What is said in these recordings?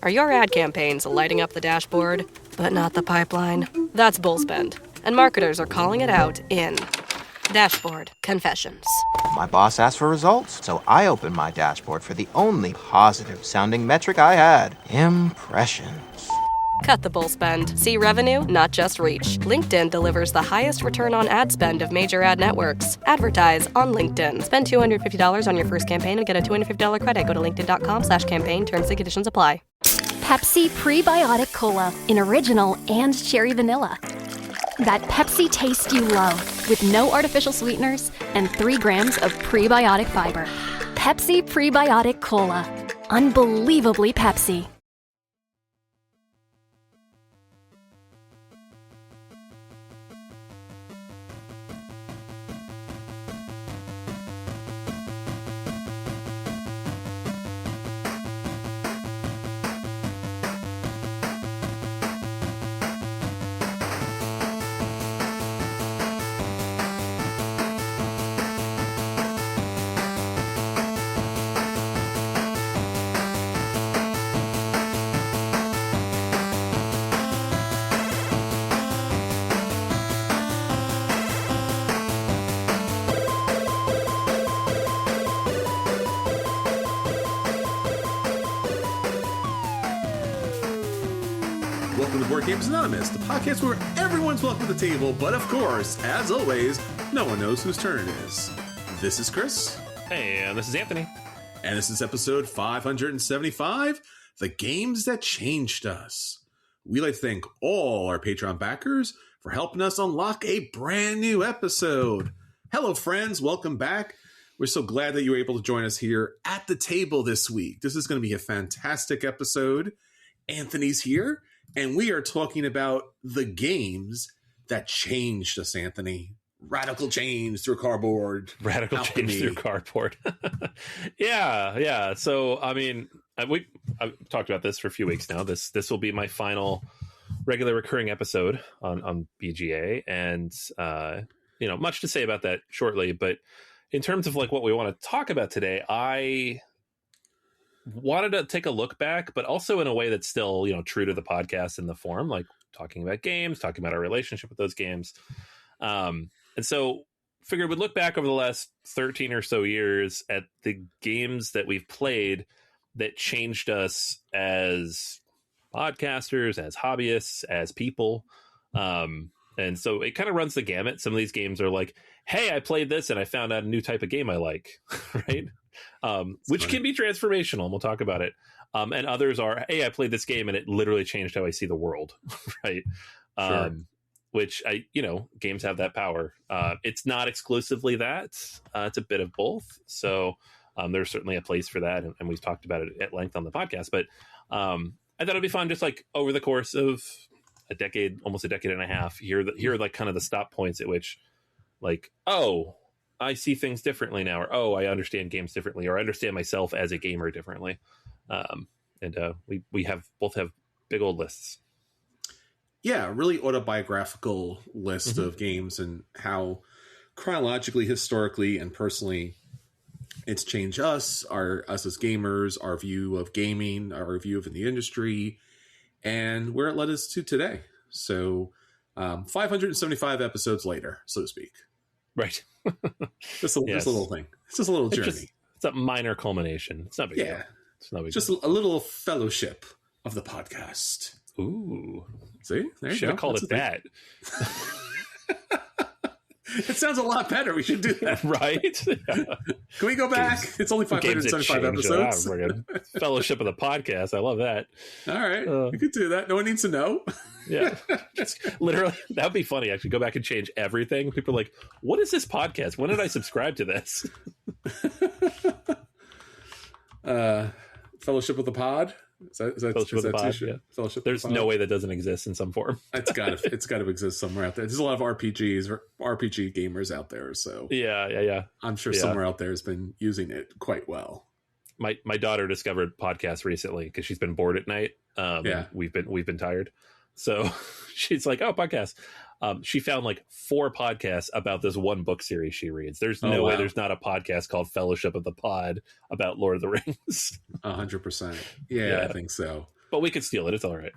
Are your ad campaigns lighting up the dashboard, but not the pipeline? That's bullspend, and marketers are calling it out in Dashboard Confessions. My boss asked for results, so I opened my dashboard for the only positive-sounding metric I had: impressions. Cut the bull spend. See revenue, not just reach. LinkedIn delivers the highest return on ad spend of major ad networks. Advertise on LinkedIn. Spend $250 on your first campaign and get a $250 credit. Go to linkedin.com/campaign. Terms and conditions apply. Pepsi Prebiotic Cola in original and cherry vanilla. That Pepsi taste you love with no artificial sweeteners and 3 grams of prebiotic fiber. Pepsi Prebiotic Cola. Unbelievably Pepsi. Welcome to Board Games Anonymous, the podcast where everyone's welcome to the table, but of course, as always, no one knows whose turn it is. This is Chris. Hey, and this is Anthony. And this is episode 575, The Games That Changed Us. We'd like to thank all our Patreon backers for helping us unlock a brand new episode. Hello, friends. Welcome back. We're so glad that you were able to join us here at the table this week. This is going to be a fantastic episode. Anthony's here, and we are talking about the games that changed us, Anthony. Radical change through cardboard. Radical change through cardboard. Yeah. So, I mean, I've talked about this for a few weeks now. This will be my final regular recurring episode on BGA, and much to say about that shortly. But in terms of like what we want to talk about today, I wanted to take a look back, but also in a way that's still, true to the podcast and the form, like talking about games, talking about our relationship with those games. And so figured we'd look back over the last 13 or so years at the games that we've played that changed us as podcasters, as hobbyists, as people. And so it kind of runs the gamut. Some of these games are like, hey, I played this and I found out a new type of game I like, right? Which can be transformational, and we'll talk about it. And others are, hey, I played this game and it literally changed how I see the world, right? Sure. Which games have that power. It's not exclusively that. It's a bit of both. So there's certainly a place for that, and we've talked about it at length on the podcast. But I thought it'd be fun, just like over the course of a decade, almost a decade and a half, here are like kind of the stop points at which, like, oh, I see things differently now, or oh, I understand games differently, or I understand myself as a gamer differently. We both have big old lists. Yeah, really autobiographical list of games and how chronologically, historically, and personally it's changed us as gamers, our view of gaming, our view of the industry, and where it led us to today. So 575 episodes later, so to speak. Right. Just a little thing. It's just a little journey. It's a minor culmination. It's not big deal. It's not big just deal. A little fellowship of the podcast. Ooh. See? There you should go. Have called it that. It sounds a lot better. We should do that. Right? Yeah. Can we go back? It's only 575 episodes. Fellowship of the podcast. I love that. All right. We could do that. No one needs to know. Yeah. Just literally, that would be funny, actually. Go back and change everything. People are like, what is this podcast? When did I subscribe to this? Fellowship of the Pod? Is that Fellowship of the Pod, yeah. Fellowship There's of the Pod? No way that doesn't exist in some form. It's got to exist somewhere out there. There's a lot of RPGs or RPG gamers out there, so yeah. I'm sure somewhere out there has been using it quite well. My daughter discovered podcasts recently because she's been bored at night. We've been tired, so she's like, oh, podcasts. She found like 4 podcasts about this one book series she reads. There's no way there's not a podcast called Fellowship of the Pod about Lord of the Rings. 100%. Yeah, I think so. but we could steal it. It's all right.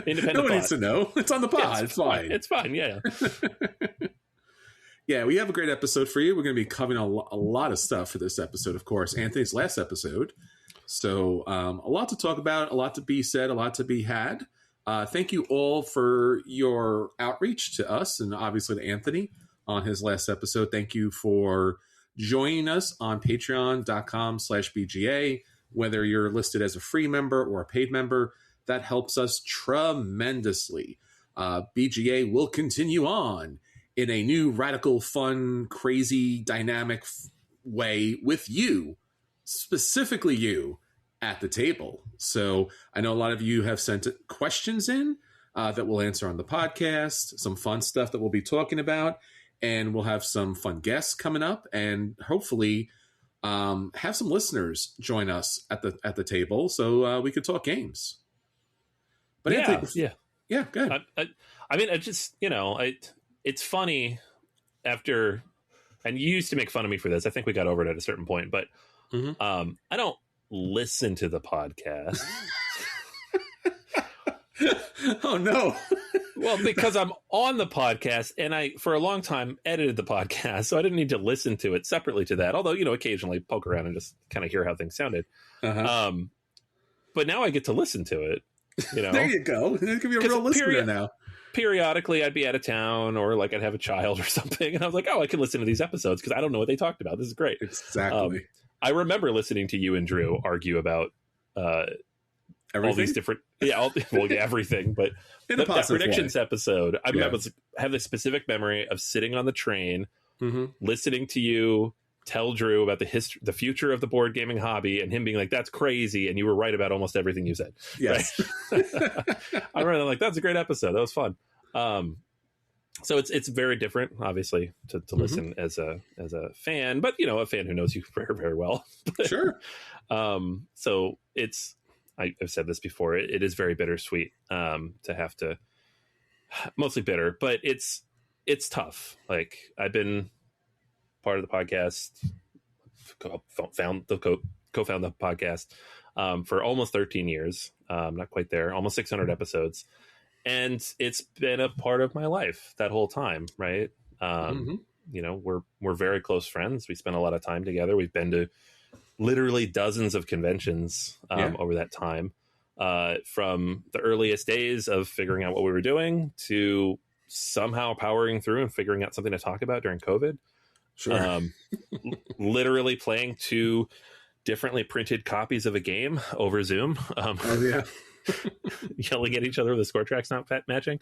Independent. No one thought. needs to know. It's on the pod. Yeah, it's fine. It's fine. Yeah. Yeah, we have a great episode for you. We're going to be covering a lot of stuff for this episode, of course. Anthony's last episode. So a lot to talk about, a lot to be said, a lot to be had. Thank you all for your outreach to us and obviously to Anthony on his last episode. Thank you for joining us on patreon.com/BGA. Whether you're listed as a free member or a paid member, that helps us tremendously. BGA will continue on in a new, radical, fun, crazy, dynamic way with you, specifically you, at the table. So I know a lot of you have sent questions in that we'll answer on the podcast, some fun stuff that we'll be talking about, and we'll have some fun guests coming up, and hopefully have some listeners join us at the table so we could talk games. But yeah, go ahead. I mean, I just, it's funny after, and you used to make fun of me for this. I think we got over it at a certain point, but I don't listen to the podcast. Oh no. Well, because I'm on the podcast and I, for a long time, edited the podcast, so I didn't need to listen to it separately to that. Although, occasionally poke around and just kind of hear how things sounded. But now I get to listen to it. There you go. It could be a real listener now. Periodically, I'd be out of town or like I'd have a child or something, and I was like, "Oh, I can listen to these episodes because I don't know what they talked about. This is great." Exactly. I remember listening to you and Drew argue about everything? All these different, everything. But that predictions episode, I have this specific memory of sitting on the train, listening to you tell Drew about the future of the board gaming hobby, and him being like, "That's crazy," and you were right about almost everything you said. Yes, right? I remember like that's a great episode. That was fun. So it's very different, obviously, to listen as a fan, but a fan who knows you very, very well. Sure. So I've said this before. It is very bittersweet to have to, mostly bitter, but it's tough. Like I've been part of the podcast, co-found the podcast for almost 13 years. Not quite there, almost 600 episodes. And it's been a part of my life that whole time, right? We're very close friends. We spend a lot of time together. We've been to literally dozens of conventions over that time, from the earliest days of figuring out what we were doing to somehow powering through and figuring out something to talk about during COVID. Sure. Literally playing 2 differently printed copies of a game over Zoom. Yelling at each other with the score tracks not matching.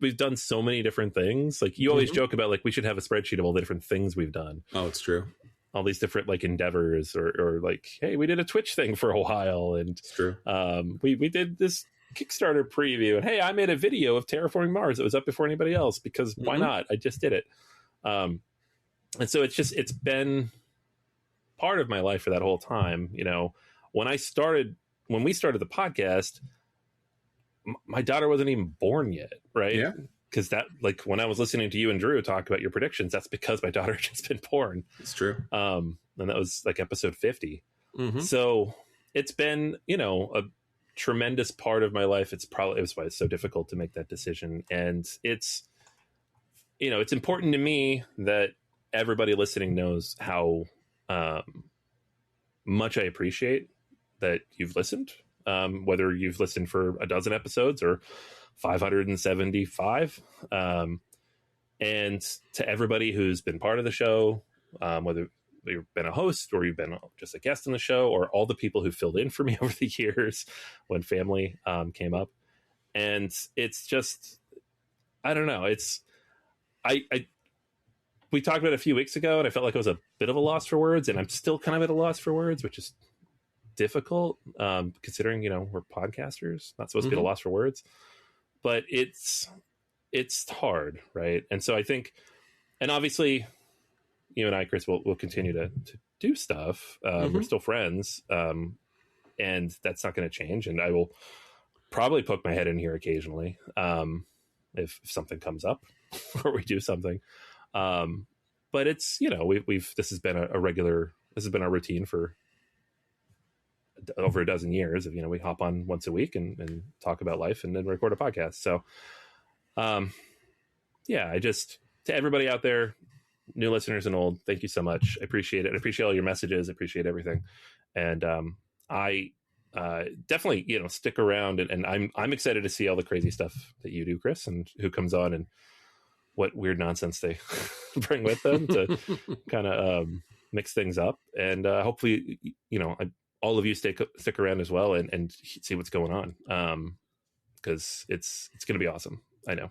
We've done so many different things. Like you always joke about, like, we should have a spreadsheet of all the different things we've done. Oh, it's true. All these different like endeavors, or like, hey, we did a Twitch thing for a while, and it's true. We did this Kickstarter preview, and hey, I made a video of Terraforming Mars that was up before anybody else because why not? I just did it. And so it's been part of my life for that whole time. When we started the podcast, my daughter wasn't even born yet, right? Yeah. Because that, like, when I was listening to you and Drew talk about your predictions, that's because my daughter had just been born. It's true. And that was like episode 50. So it's been, a tremendous part of my life. It was why it's so difficult to make that decision. And it's important to me that everybody listening knows how much I appreciate that you've listened, whether you've listened for a dozen episodes or 575. And to everybody who's been part of the show, whether you've been a host or you've been just a guest on the show, or all the people who filled in for me over the years when family came up. And it's just, I don't know. We talked about it a few weeks ago, and I felt like I was a bit of a loss for words, and I'm still kind of at a loss for words, which is difficult, considering, we're podcasters, not supposed to be at a loss for words, but it's hard. Right. And so I think, and obviously you and I, Chris, will continue to do stuff. We're still friends. And that's not going to change. And I will probably poke my head in here occasionally, if something comes up or we do something. But it's, this has been a regular, this has been our routine for over a dozen years of, we hop on once a week and talk about life and then record a podcast. So, I just, to everybody out there, new listeners and old, thank you so much. I appreciate it. I appreciate all your messages. I appreciate everything. And I definitely, stick around, and I'm excited to see all the crazy stuff that you do, Chris, and who comes on and what weird nonsense they bring with them to kind of mix things up. And hopefully, all of you stick around as well and see what's going on. Because it's going to be awesome. I know.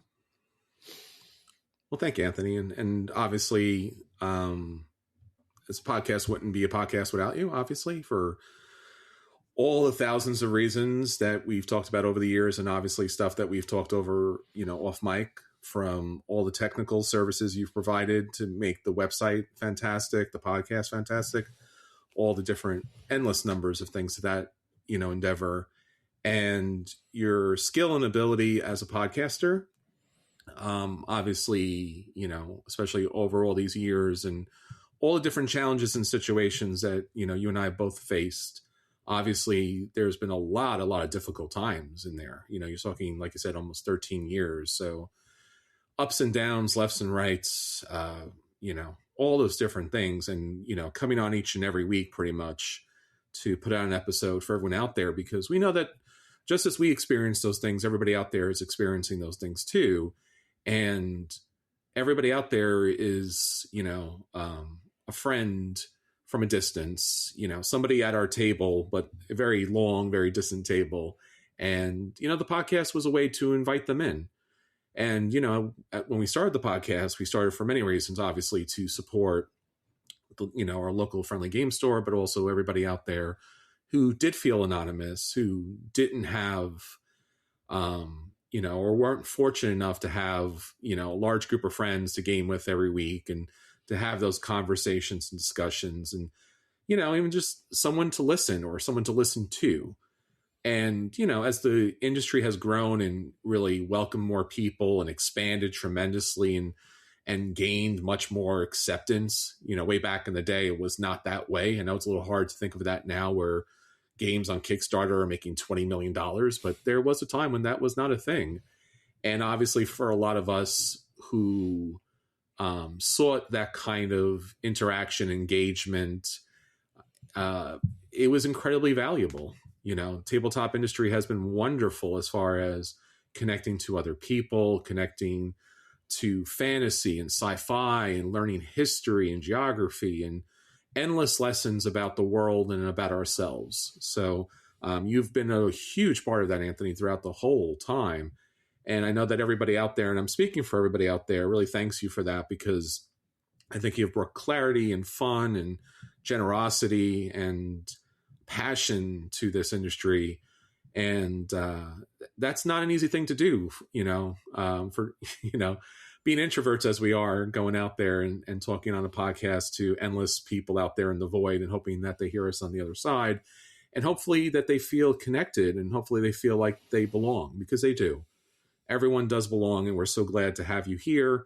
Well, thank you, Anthony. And obviously, this podcast wouldn't be a podcast without you, obviously, for all the thousands of reasons that we've talked about over the years, and obviously stuff that we've talked over, off mic, from all the technical services you've provided to make the website fantastic, the podcast fantastic, all the different endless numbers of things that, endeavor, and your skill and ability as a podcaster. Obviously, especially over all these years and all the different challenges and situations that, you and I both faced. Obviously, there's been a lot of difficult times in there. You're talking, like I said, almost 13 years. So ups and downs, lefts and rights, all those different things. And, coming on each and every week pretty much to put out an episode for everyone out there, because we know that just as we experience those things, everybody out there is experiencing those things too. And everybody out there is, a friend from a distance, somebody at our table, but a very long, very distant table. And, the podcast was a way to invite them in. And, when we started the podcast, we started for many reasons, obviously, to support, our local friendly game store, but also everybody out there who did feel anonymous, who didn't have, or weren't fortunate enough to have, a large group of friends to game with every week and to have those conversations and discussions and, even just someone to listen or someone to listen to. And, as the industry has grown and really welcomed more people and expanded tremendously and gained much more acceptance, way back in the day, it was not that way. I know it's a little hard to think of that now where games on Kickstarter are making $20 million, but there was a time when that was not a thing. And obviously for a lot of us who sought that kind of interaction, engagement, it was incredibly valuable. Tabletop industry has been wonderful as far as connecting to other people, connecting to fantasy and sci-fi and learning history and geography and endless lessons about the world and about ourselves. So you've been a huge part of that, Anthony, throughout the whole time. And I know that everybody out there, and I'm speaking for everybody out there, really thanks you for that, because I think you've brought clarity and fun and generosity and passion to this industry. And that's not an easy thing to do, for, being introverts as we are, going out there and talking on a podcast to endless people out there in the void and hoping that they hear us on the other side, and hopefully that they feel connected and hopefully they feel like they belong, because they do. Everyone does belong, and we're so glad to have you here.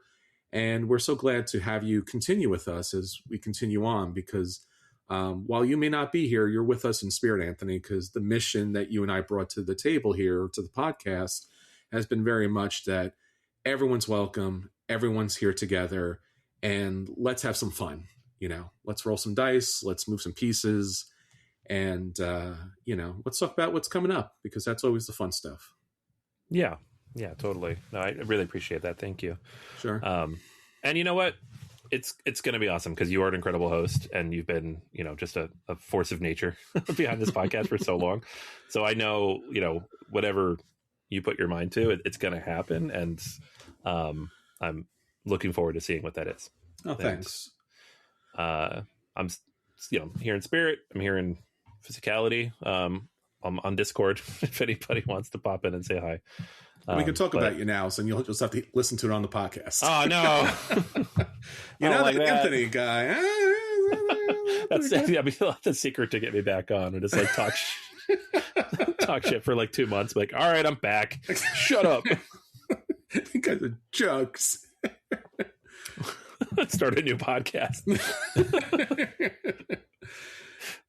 And we're so glad to have you continue with us as we continue on, because while you may not be here, you're with us in spirit, Anthony, because the mission that you and I brought to the table here, to the podcast, has been very much that everyone's welcome, everyone's here together, and let's have some fun. Let's roll some dice, let's move some pieces, and, let's talk about what's coming up, because that's always the fun stuff. Yeah, totally. No, I really appreciate that. Thank you. Sure. And you know what? It's going to be awesome, because you are an incredible host, and you've been, just a force of nature behind this podcast for so long. So I know, whatever you put your mind to, it's going to happen. And I'm looking forward to seeing what that is. Oh, thanks. And, I'm, here in spirit. I'm here in physicality. I'm on Discord if anybody wants to pop in and say hi. We can talk about you now, so you'll just have to listen to it on the podcast. Oh, no. That Anthony guy. That's the secret to get me back on. And just talk shit for 2 months. All right, I'm back. Shut up. You guys are jokes. Let's start a new podcast.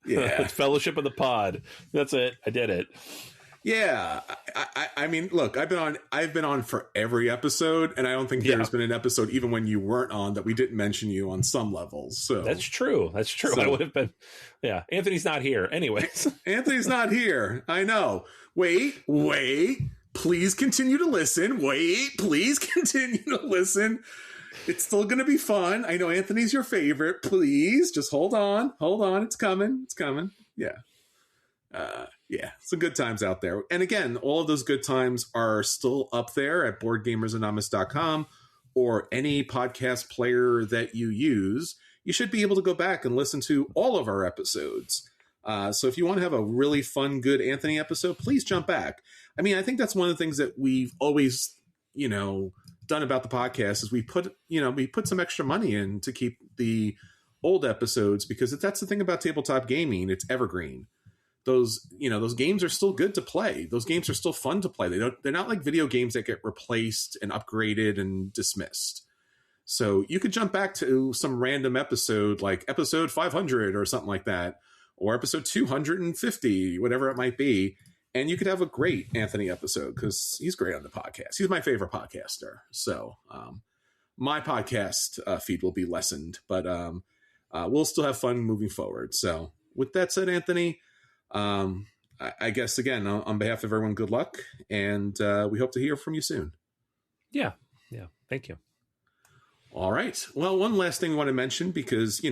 Yeah. It's Fellowship of the Pod. That's it. I did it. Yeah, I mean, look, I've been on for every episode, and I don't think there's been an episode, even when you weren't on, that we didn't mention you on some levels. So that's true. So, I would have been. Yeah, Anthony's not here, anyways. Anthony's not here. I know. Wait. Please continue to listen. Please continue to listen. It's still going to be fun. I know Anthony's your favorite. Please just hold on. It's coming. Yeah. Some good times out there. And again, all of those good times are still up there at boardgamersanonymous.com or any podcast player that you use. You should be able to go back and listen to all of our episodes. So if you want to have a really fun, good Anthony episode, please jump back. I mean, I think that's one of the things that we've always, done about the podcast is we put some extra money in to keep the old episodes, because that's the thing about tabletop gaming. It's evergreen. Those games are still good to play. Those games are still fun to play. They're not like video games that get replaced and upgraded and dismissed. So you could jump back to some random episode, like episode 500 or something like that, or episode 250, whatever it might be. And you could have a great Anthony episode, because he's great on the podcast. He's my favorite podcaster. So my podcast feed will be lessened, but we'll still have fun moving forward. So with that said, Anthony, I guess, again, on behalf of everyone, good luck. And we hope to hear from you soon. Yeah. Thank you. All right. Well, one last thing I want to mention, because,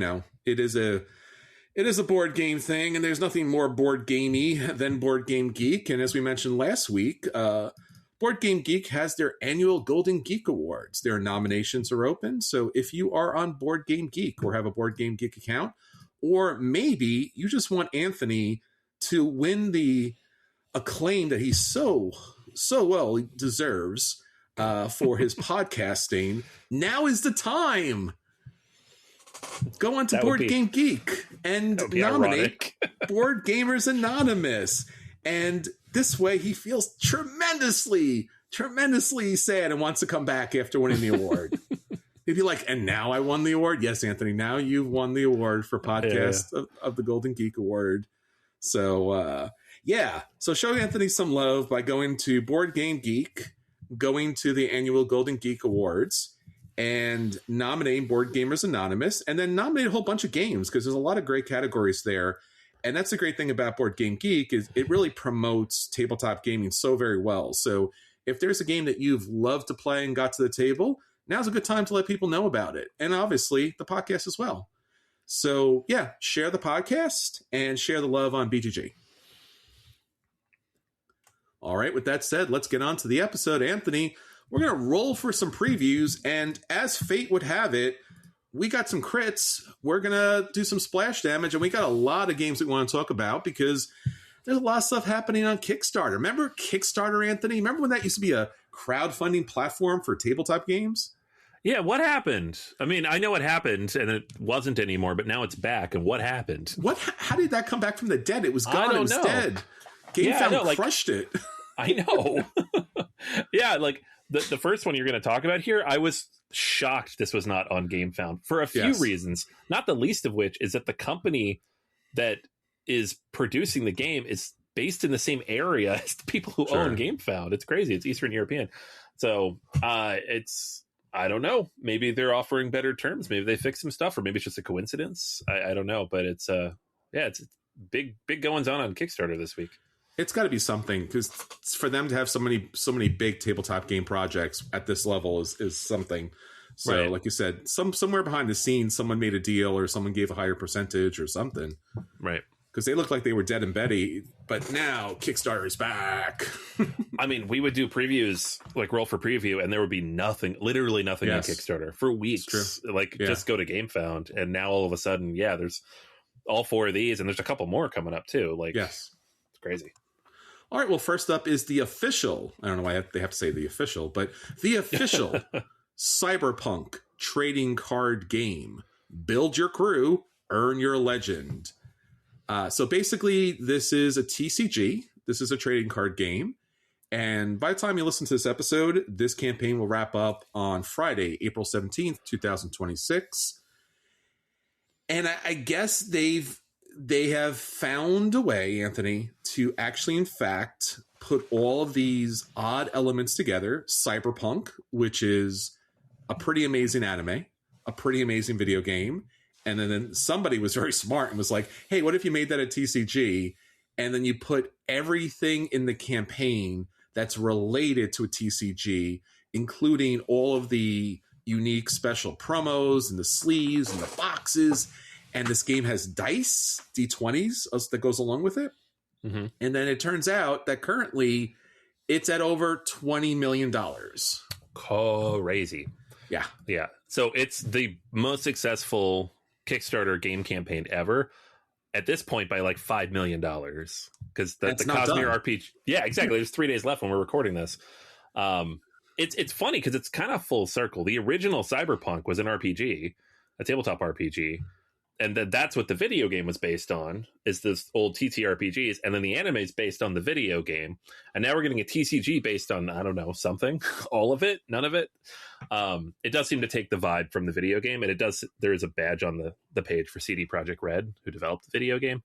it is a board game thing, and there's nothing more board gamey than Board Game Geek. And as we mentioned last week, Board Game Geek has their annual Golden Geek Awards. Their nominations are open. So if you are on Board Game Geek or have a Board Game Geek account, or maybe you just want Anthony to win the acclaim that he so well deserves for his podcasting, now is the time. Go on to Board Game Geek and nominate Board Gamers Anonymous. And this way he feels tremendously sad and wants to come back after winning the award. He'd be like, and now I won the award? Yes, Anthony, now you've won the award for podcast of the Golden Geek Award. So, So show Anthony some love by going to Board Game Geek, going to the annual Golden Geek Awards, and nominating Board Gamers Anonymous, and then nominate a whole bunch of games, because there's a lot of great categories there. And that's the great thing about Board Game Geek, is it really promotes tabletop gaming so very well. So if there's a game that you've loved to play and got to the table, now's a good time to let people know about it. And obviously the podcast as well. So share the podcast and share the love on BGG. All right, with that said, let's get on to the episode. Anthony, we're going to roll for some previews, and as fate would have it, we got some crits. We're going to do some splash damage, and we got a lot of games we want to talk about, because there's a lot of stuff happening on Kickstarter. Remember Kickstarter, Anthony? Remember when that used to be a crowdfunding platform for tabletop games? Yeah, what happened? I mean, I know what happened, and it wasn't anymore, but now it's back, and what happened? How did that come back from the dead? It was gone. It was dead. GameFound crushed it. I know. Yeah, like the first one you're going to talk about here, I was shocked this was not on GameFound for a few reasons, not the least of which is that the company that is producing the game is based in the same area as the people who own GameFound. It's crazy. It's Eastern European. So I don't know. Maybe they're offering better terms. Maybe they fixed some stuff, or maybe it's just a coincidence. I don't know. But it's big goings on Kickstarter this week. It's got to be something, because for them to have so many big tabletop game projects at this level is something. So, like you said, somewhere behind the scenes, someone made a deal, or someone gave a higher percentage or something. Right. Because they looked like they were dead and Betty, but now Kickstarter is back. I mean, we would do previews, like roll for preview, and there would be literally nothing on Kickstarter for weeks. Just go to GameFound, and now all of a sudden, there's all 4 of these, and there's a couple more coming up too. It's crazy. All right, well, first up is the official, I don't know why they have to say the official, but the official Cyberpunk trading card game. Build your crew, earn your legend. So basically, this is a TCG. This is a trading card game. And by the time you listen to this episode, this campaign will wrap up on Friday, April 17th, 2026. And I guess they've they have found a way, Anthony, to actually, in fact, put all of these odd elements together. Cyberpunk, which is a pretty amazing anime, a pretty amazing video game. And then somebody was very smart and was like, hey, what if you made that a TCG? And then you put everything in the campaign that's related to a TCG, including all of the unique special promos and the sleeves and the boxes. And this game has dice, D20s that goes along with it. Mm-hmm. And then it turns out that currently it's at over $20 million. Crazy. Yeah. Yeah. So it's the most successful Kickstarter game campaign ever at this point by like $5 million. Because the Cosmere RPG. Yeah, exactly. There's 3 days left when we're recording this. It's funny because it's kind of full circle. The original Cyberpunk was an RPG, a tabletop RPG. And that's what the video game was based on, is this old TTRPGs. And then the anime is based on the video game. And now we're getting a TCG based on, I don't know, something. All of it? None of it? It does seem to take the vibe from the video game. And there is a badge on the page for CD Projekt Red, who developed the video game.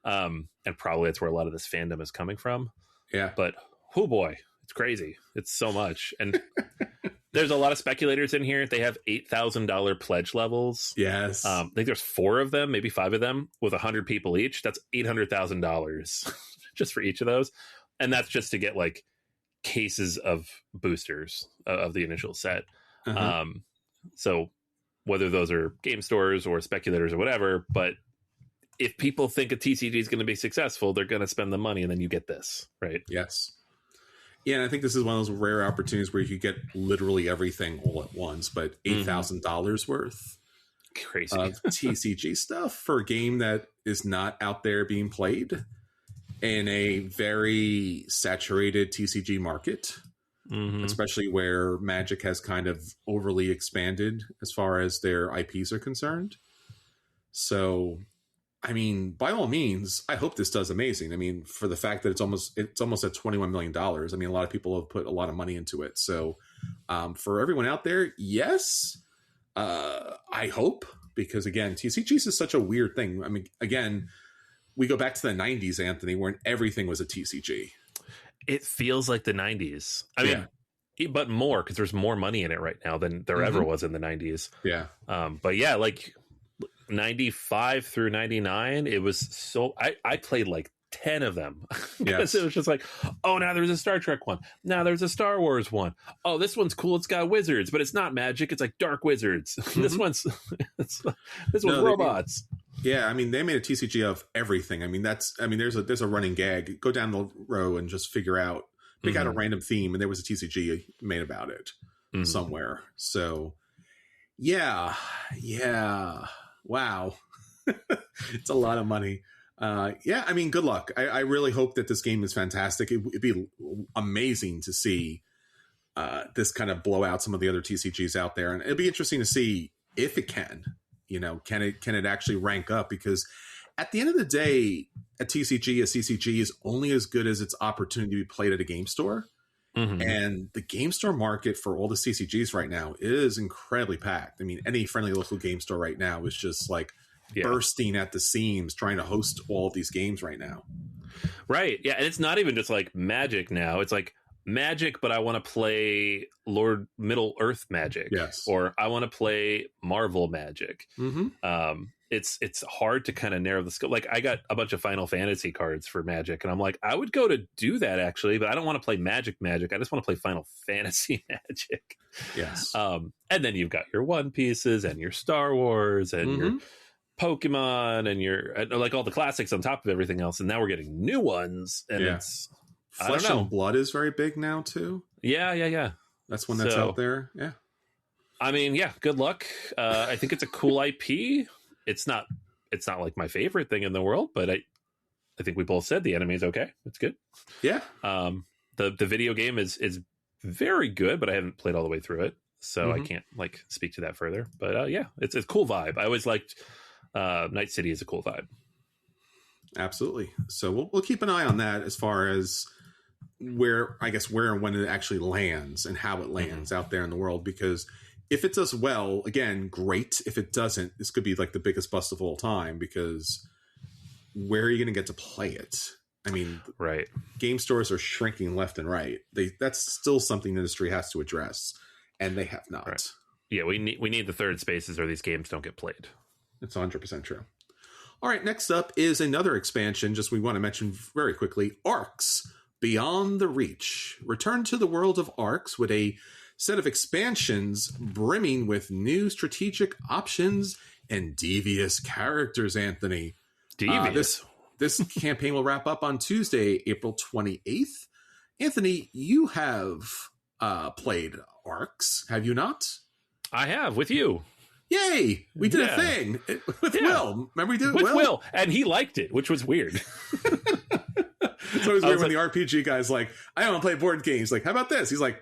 And probably that's where a lot of this fandom is coming from. Yeah. But, oh boy, it's crazy. It's so much. And there's a lot of speculators in here. They have $8,000 pledge levels. Yes. I think there's 4 of them, maybe 5 of them, with 100 people each. That's $800,000 just for each of those. And that's just to get like cases of boosters of the initial set. Uh-huh. So whether those are game stores or speculators or whatever, but if people think a TCG is going to be successful, they're going to spend the money, and then you get this, right? Yes. Yeah, and I think this is one of those rare opportunities where you could get literally everything all at once, but $8,000 worth crazy of TCG stuff for a game that is not out there being played in a very saturated TCG market, especially where Magic has kind of overly expanded as far as their IPs are concerned. So, I mean, by all means, I hope this does amazing. I mean, for the fact that it's almost at $21 million. I mean, a lot of people have put a lot of money into it. So for everyone out there, yes, I hope, because again, TCGs is such a weird thing. I mean, again, we go back to the 90s, Anthony, when everything was a TCG. It feels like the 90s. I mean, but more, because there's more money in it right now than there ever was in the 90s. Yeah. But yeah, like 95 through 99, it was so I played like 10 of them. Yes. It was just like, oh, now there's a Star Trek one, now there's a Star Wars one, oh, this one's cool, it's got wizards, but it's not magic, it's like dark wizards. This one's robots. I mean, they made a TCG of everything. I mean, there's a running gag. Go down the row and just pick out a random theme, and there was a TCG made about it somewhere. So yeah, wow. It's a lot of money. I mean, good luck. I really hope that this game is fantastic. It'd be amazing to see this kind of blow out some of the other TCGs out there. And it'd be interesting to see if it can it actually rank up? Because at the end of the day, a CCG is only as good as its opportunity to be played at a game store. And the game store market for all the CCGs right now is incredibly packed. I mean, any friendly local game store right now is just like bursting at the seams trying to host all of these games right now. Right. Yeah. And it's not even just like Magic now. It's like Magic, but I want to play Lord Middle Earth Magic. Yes. Or I want to play Marvel Magic. It's hard to kind of narrow the scope. Like, I got a bunch of Final Fantasy cards for Magic, and I'm like, I would go to do that actually, but I don't want to play Magic. I just want to play Final Fantasy Magic. Yes. And then you've got your One Pieces and your Star Wars and your Pokemon and your like all the classics on top of everything else. And now we're getting new ones, and it's Flesh and Blood is very big now too. Yeah. That's one that's out there. Yeah. I mean, yeah, good luck. I think it's a cool IP. It's not like my favorite thing in the world, but I think we both said the anime is okay. It's good. Yeah. The video game is very good, but I haven't played all the way through it, so I can't like speak to that further. But it's a cool vibe. I always liked Night City is a cool vibe. Absolutely. So we'll keep an eye on that as far as where and when it actually lands and how it lands out there in the world, because if it does well, again, great. If it doesn't, this could be like the biggest bust of all time, because where are you going to get to play it? I mean, right. Game stores are shrinking left and right. That's still something the industry has to address, and they have not. Right. Yeah, we need the third spaces or these games don't get played. It's 100% true. All right, next up is another expansion, just we want to mention very quickly, Arcs, Beyond the Reach. Return to the world of Arcs with a set of expansions brimming with new strategic options and devious characters, Anthony. Devious? This campaign will wrap up on Tuesday, April 28th. Anthony, you have played Arcs, have you not? I have, with you. Yay! We did a thing with Will. Remember we did it with Will? And he liked it, which was weird. It's always weird when the RPG guy's like, I don't want to play board games. Like, how about this? He's like,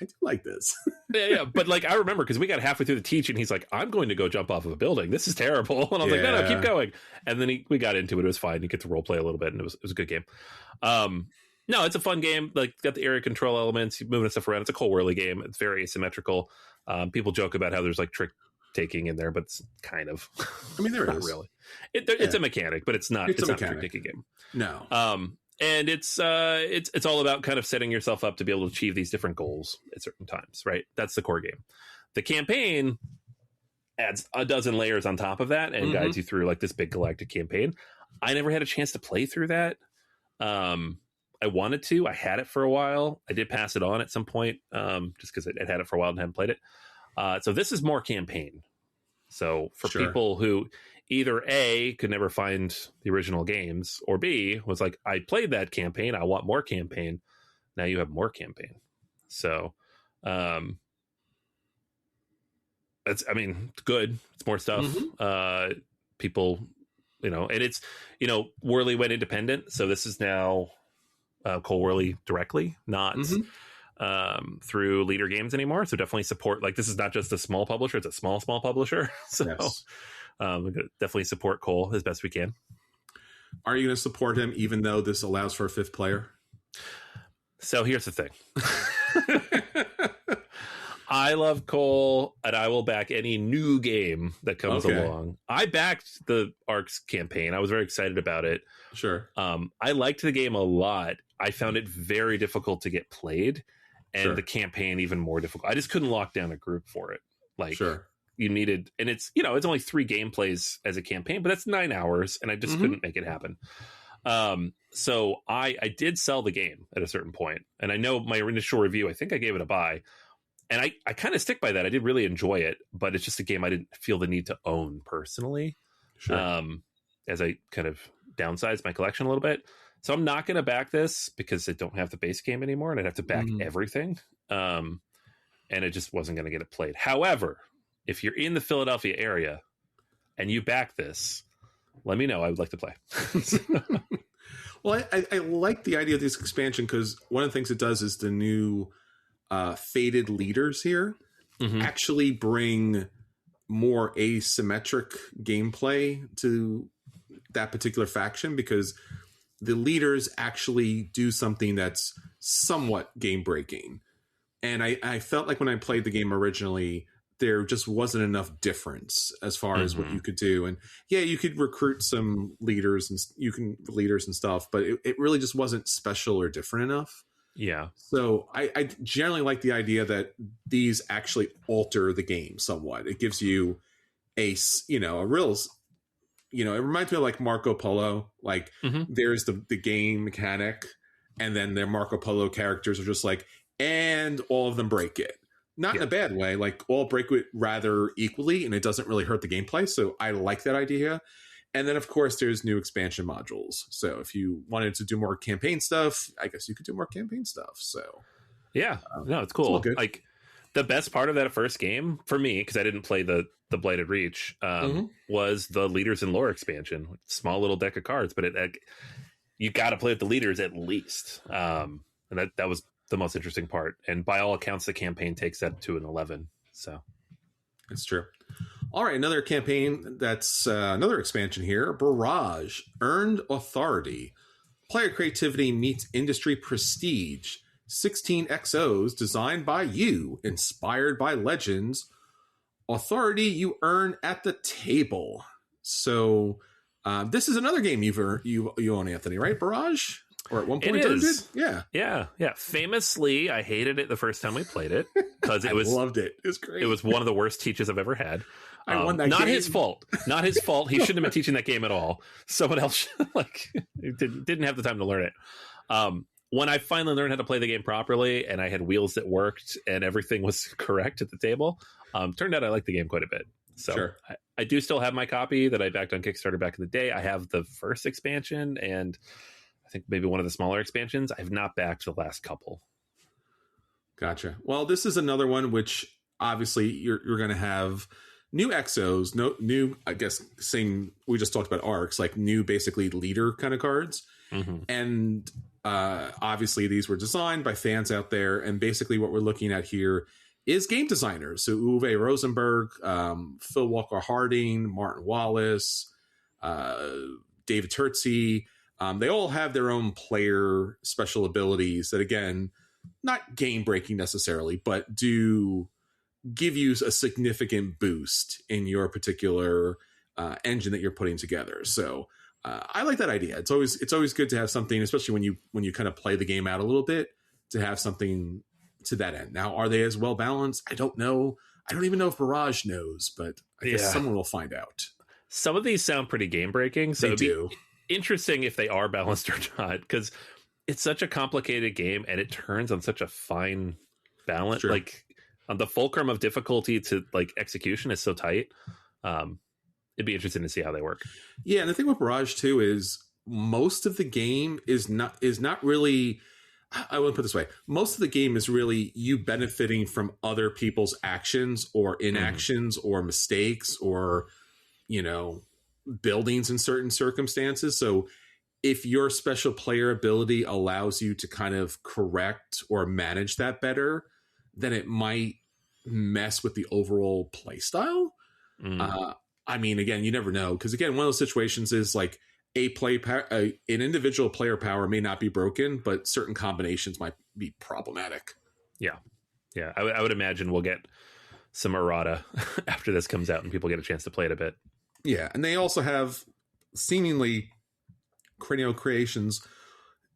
I do like this. yeah. But like, I remember because we got halfway through the teach and he's like, I'm going to go jump off of a building. This is terrible. And I was like, no, keep going. And then we got into it. It was fine. You get to role play a little bit and it was a good game. No, it's a fun game. Like, got the area control elements, you're moving stuff around. It's a cool whirly game. It's very asymmetrical. People joke about how there's like trick taking in there, but it's kind of. I mean, there not is really. It's a mechanic, but it's not. It's not a trick taking game. No. And it's all about kind of setting yourself up to be able to achieve these different goals at certain times, right? That's the core game. The campaign adds a dozen layers on top of that and guides you through like this big galactic campaign. I never had a chance to play through that. I wanted to. I had it for a while. I did pass it on at some point, just because I had it for a while and hadn't played it. So this is more campaign. So for people who either A, could never find the original games, or B, was like, I played that campaign, I want more campaign. Now you have more campaign. So it's good. It's more stuff. People, and it's, Whirly went independent. So this is now Cole Whirly directly, not through Leader Games anymore. So definitely support, like, this is not just a small publisher, it's a small publisher. So we're gonna definitely support Cole as best we can. Are you going to support him even though this allows for a fifth player? So here's the thing. I love Cole, and I will back any new game that comes along. I backed the Arcs campaign. I was very excited about it. Sure. I liked the game a lot. I found it very difficult to get played, and the campaign even more difficult. I just couldn't lock down a group for it. Like, you needed, and it's, it's only 3 gameplays as a campaign, but that's 9 hours, and I just couldn't make it happen. So I did sell the game at a certain point, and I know my initial review, I think I gave it a buy. And I kind of stick by that. I did really enjoy it, but it's just a game I didn't feel the need to own personally. As I kind of downsized my collection a little bit. So I'm not going to back this because I don't have the base game anymore and I'd have to back everything. And it just wasn't going to get it played. However, if you're in the Philadelphia area and you back this, let me know. I would like to play. Well, I like the idea of this expansion because one of the things it does is the new fated leaders here actually bring more asymmetric gameplay to that particular faction, because the leaders actually do something that's somewhat game breaking. And I felt like when I played the game originally, there just wasn't enough difference as far as what you could do. And yeah, you could recruit some leaders and stuff, but it really just wasn't special or different enough. Yeah. So I generally like the idea that these actually alter the game somewhat. It gives you a real, it reminds me of like Marco Polo. Like there's the game mechanic, and then their Marco Polo characters are just like, and all of them break it. Not in a bad way, like all break it rather equally, and it doesn't really hurt the gameplay. So I like that idea. And then, of course, there's new expansion modules. So if you wanted to do more campaign stuff, I guess you could do more campaign stuff. So yeah, no, it's cool. Like the best part of that first game for me, because I didn't play the Blighted Reach, was the Leaders and Lore expansion. Small little deck of cards, but you got to play with the leaders at least. And that was the most interesting part. And by all accounts, the campaign takes that to an 11. So it's true. All right, another campaign that's another expansion here, Barrage, Earned Authority. Player creativity meets industry prestige. 16 XOs designed by you, inspired by legends. Authority you earn at the table. So This is another game you own, Anthony, right? Barrage? Or at one point It is. Yeah. Yeah. Famously, I hated it the first time we played it because it was loved it. It was great. It was one of the worst teaches I've ever had. I won that not game. his fault. Not his fault. He shouldn't have been teaching that game at all. Someone else didn't have the time to learn it. When I finally learned how to play the game properly and I had wheels that worked and everything was correct at the table, turned out I liked the game quite a bit. So sure. I do still have my copy that I backed on Kickstarter back in the day. I have the first expansion and I think maybe one of the smaller expansions. I have not backed the last couple. Gotcha. Well, this is another one which obviously you're going to have new exos, new, I guess, same. We just talked about arcs, like new, basically leader kind of cards, and obviously these were designed by fans out there. And basically, what we're looking at here is game designers. So Uwe Rosenberg, Phil Walker Harding, Martin Wallace, David Turtzi. They all have their own player special abilities that, again, not game breaking necessarily, but do give you a significant boost in your particular engine that you're putting together. So I like that idea. It's always good to have something, especially when you kind of play the game out a little bit, to have something to that end. Now, are they as well balanced? I don't know. I don't even know if Barrage knows, but I guess someone will find out. Some of these sound pretty game breaking. So they do. Interesting if they are balanced or not, because it's such a complicated game and it turns on such a fine balance. Sure. Like on the fulcrum of difficulty to like execution is so tight. It'd be interesting to see how they work. Yeah, and the thing with Barrage too is most of the game is not really. I will put it this way: most of the game is really you benefiting from other people's actions or inactions or mistakes or buildings in certain circumstances. So if your special player ability allows you to kind of correct or manage that better, then it might mess with the overall play style. I mean, again, you never know. Because again, one of those situations is like an individual player power may not be broken, but certain combinations might be problematic. Yeah. I would imagine we'll get some errata after this comes out and people get a chance to play it a bit. Yeah, and they also have seemingly Cranio Creations,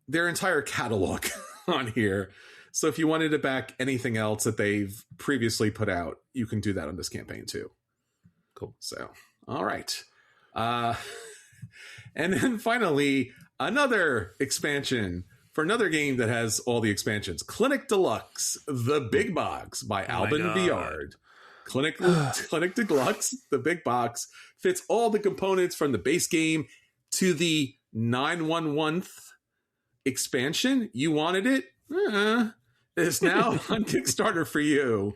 their entire catalog on here. So if you wanted to back anything else that they've previously put out, you can do that on this campaign too. Cool. So, all right. And then finally, another expansion for another game that has all the expansions. Clinic Deluxe, The Big Box by Alban Viard. Clinic Deluxe, The Big Box, fits all the components from the base game to the 911th expansion. You wanted it? It's now on Kickstarter for you.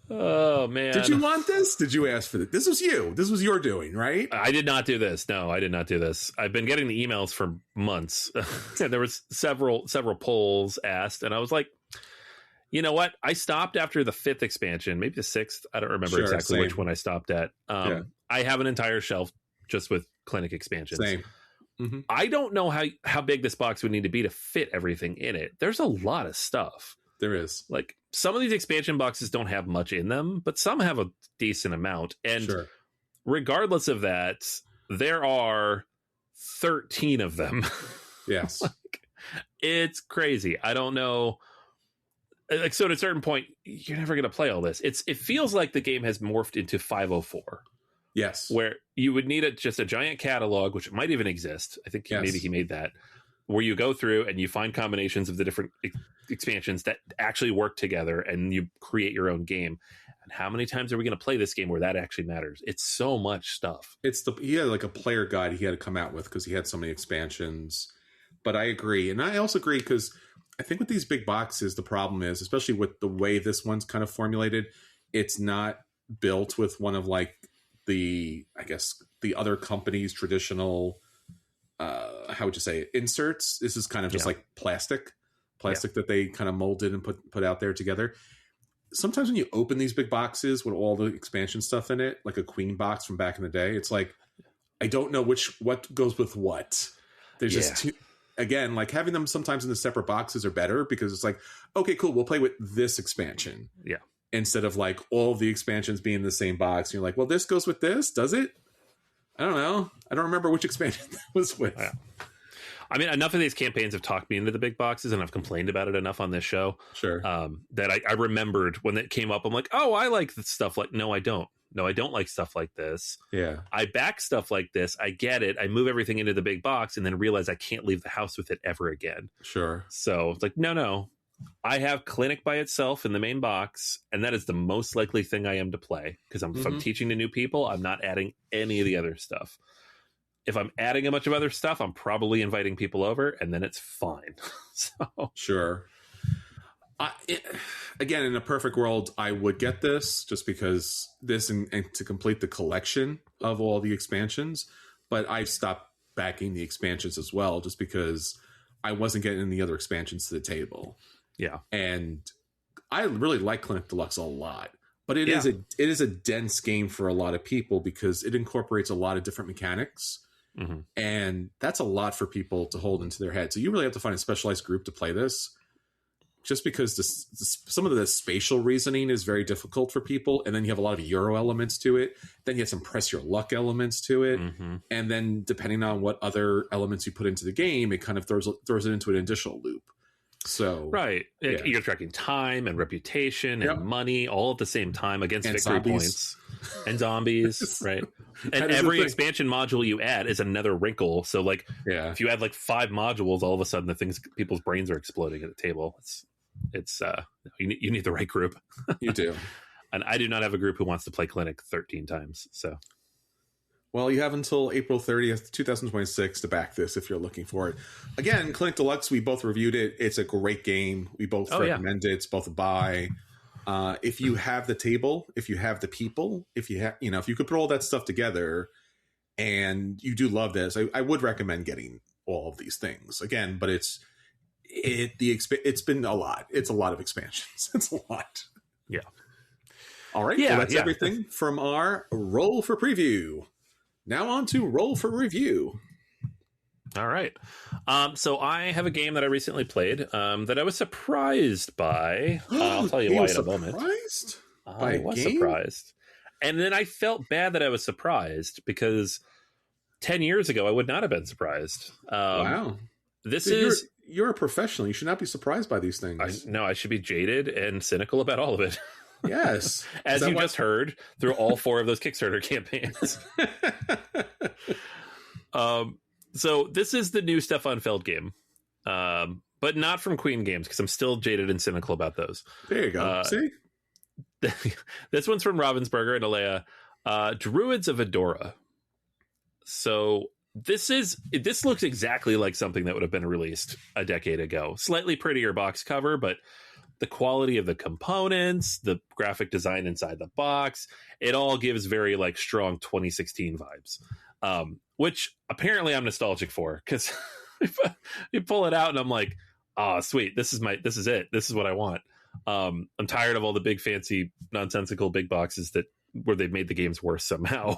Oh, man. Did you want this? Did you ask for this? This was you. This was your doing, right? I did not do this. No, I did not do this. I've been getting the emails for months. There was several polls asked, and I was like, you know what? I stopped after the 5th expansion, maybe the 6th. I don't remember exactly which one I stopped at. I have an entire shelf just with clinic expansions. Same. Mm-hmm. I don't know how big this box would need to be to fit everything in it. There's a lot of stuff. There is. Like some of these expansion boxes don't have much in them, but some have a decent amount. And regardless of that, there are 13 of them. Yes. It's crazy. I don't know. Like, so at a certain point, you're never going to play all this. It feels like the game has morphed into 504. Yes. Where you would need just a giant catalog, which might even exist. I think maybe he made that, where you go through and you find combinations of the different expansions that actually work together and you create your own game. And how many times are we going to play this game where that actually matters? It's so much stuff. He had like a player guide he had to come out with because he had so many expansions. But I agree. And I also agree because I think with these big boxes, the problem is, especially with the way this one's kind of formulated, it's not built with one of like the other company's traditional, how would you say it, inserts. This is kind of just like plastic that they kind of molded and put out there together. Sometimes when you open these big boxes with all the expansion stuff in it, like a Queen box from back in the day, it's like, I don't know what goes with what. There's just two. Again, like having them sometimes in the separate boxes are better because it's like, okay, cool, we'll play with this expansion. Yeah. Instead of like all of the expansions being in the same box. And you're like, well, this goes with this, does it? I don't know. I don't remember which expansion that was with. Yeah. I mean, enough of these campaigns have talked me into the big boxes, and I've complained about it enough on this show. Sure. That I remembered when it came up. I'm like, oh, I like this stuff. Like, no, I don't. No, I don't like stuff like this. Yeah. I back stuff like this. I get it. I move everything into the big box and then realize I can't leave the house with it ever again. Sure. So it's like, no. I have Clinic by itself in the main box, and that is the most likely thing I am to play. Because if I'm teaching to new people, I'm not adding any of the other stuff. If I'm adding a bunch of other stuff, I'm probably inviting people over, and then it's fine. So sure. Again, in a perfect world, I would get this just because this and to complete the collection of all the expansions. But I've stopped backing the expansions as well, just because I wasn't getting any other expansions to the table. Yeah, and I really like Clinic Deluxe a lot, but it is a dense game for a lot of people because it incorporates a lot of different mechanics. Mm-hmm. And that's a lot for people to hold into their head. So you really have to find a specialized group to play this, just because some of the spatial reasoning is very difficult for people. And then you have a lot of Euro elements to it. Then you have some press your luck elements to it. Mm-hmm. And then depending on what other elements you put into the game, it kind of throws it into an additional loop. So right. Yeah. You're tracking time and reputation and money all at the same time against and victory zombies. Points and zombies. Right. And every expansion module you add is another wrinkle. So like if you add like 5 modules, all of a sudden people's brains are exploding at the table. It's you need the right group. You do. And I do not have a group who wants to play Clinic 13 times. So well, you have until April 30th, 2026 to back this if you're looking for it. Again, Clinic Deluxe, we both reviewed it. It's a great game. We both recommend it. It's both a buy. If you have the table, if you have the people, if you could put all that stuff together and you do love this, I would recommend getting all of these things again, but it's been a lot. It's a lot of expansions. It's a lot. Yeah. All right. Yeah. Well, that's everything from our roll for preview. Now on to roll for review. All right. So I have a game that I recently played that I was surprised by. I'll tell you why in a moment. I was surprised. And then I felt bad that I was surprised because 10 years ago, I would not have been surprised. Wow. You're a professional. You should not be surprised by these things. I should be jaded and cynical about all of it. Yes. As you just heard through all 4 of those Kickstarter campaigns. So this is the new Stefan Feld game, but not from Queen Games because I'm still jaded and cynical about those. There you go. See? This one's from Ravensburger and Alea. Druids of Edora. So this looks exactly like something that would have been released a decade ago. Slightly prettier box cover, but the quality of the components, the graphic design inside the box, it all gives very like strong 2016 vibes, which apparently I'm nostalgic for because you pull it out and I'm like, oh, sweet. This is it. This is what I want. I'm tired of all the big fancy nonsensical big boxes where they've made the games worse somehow.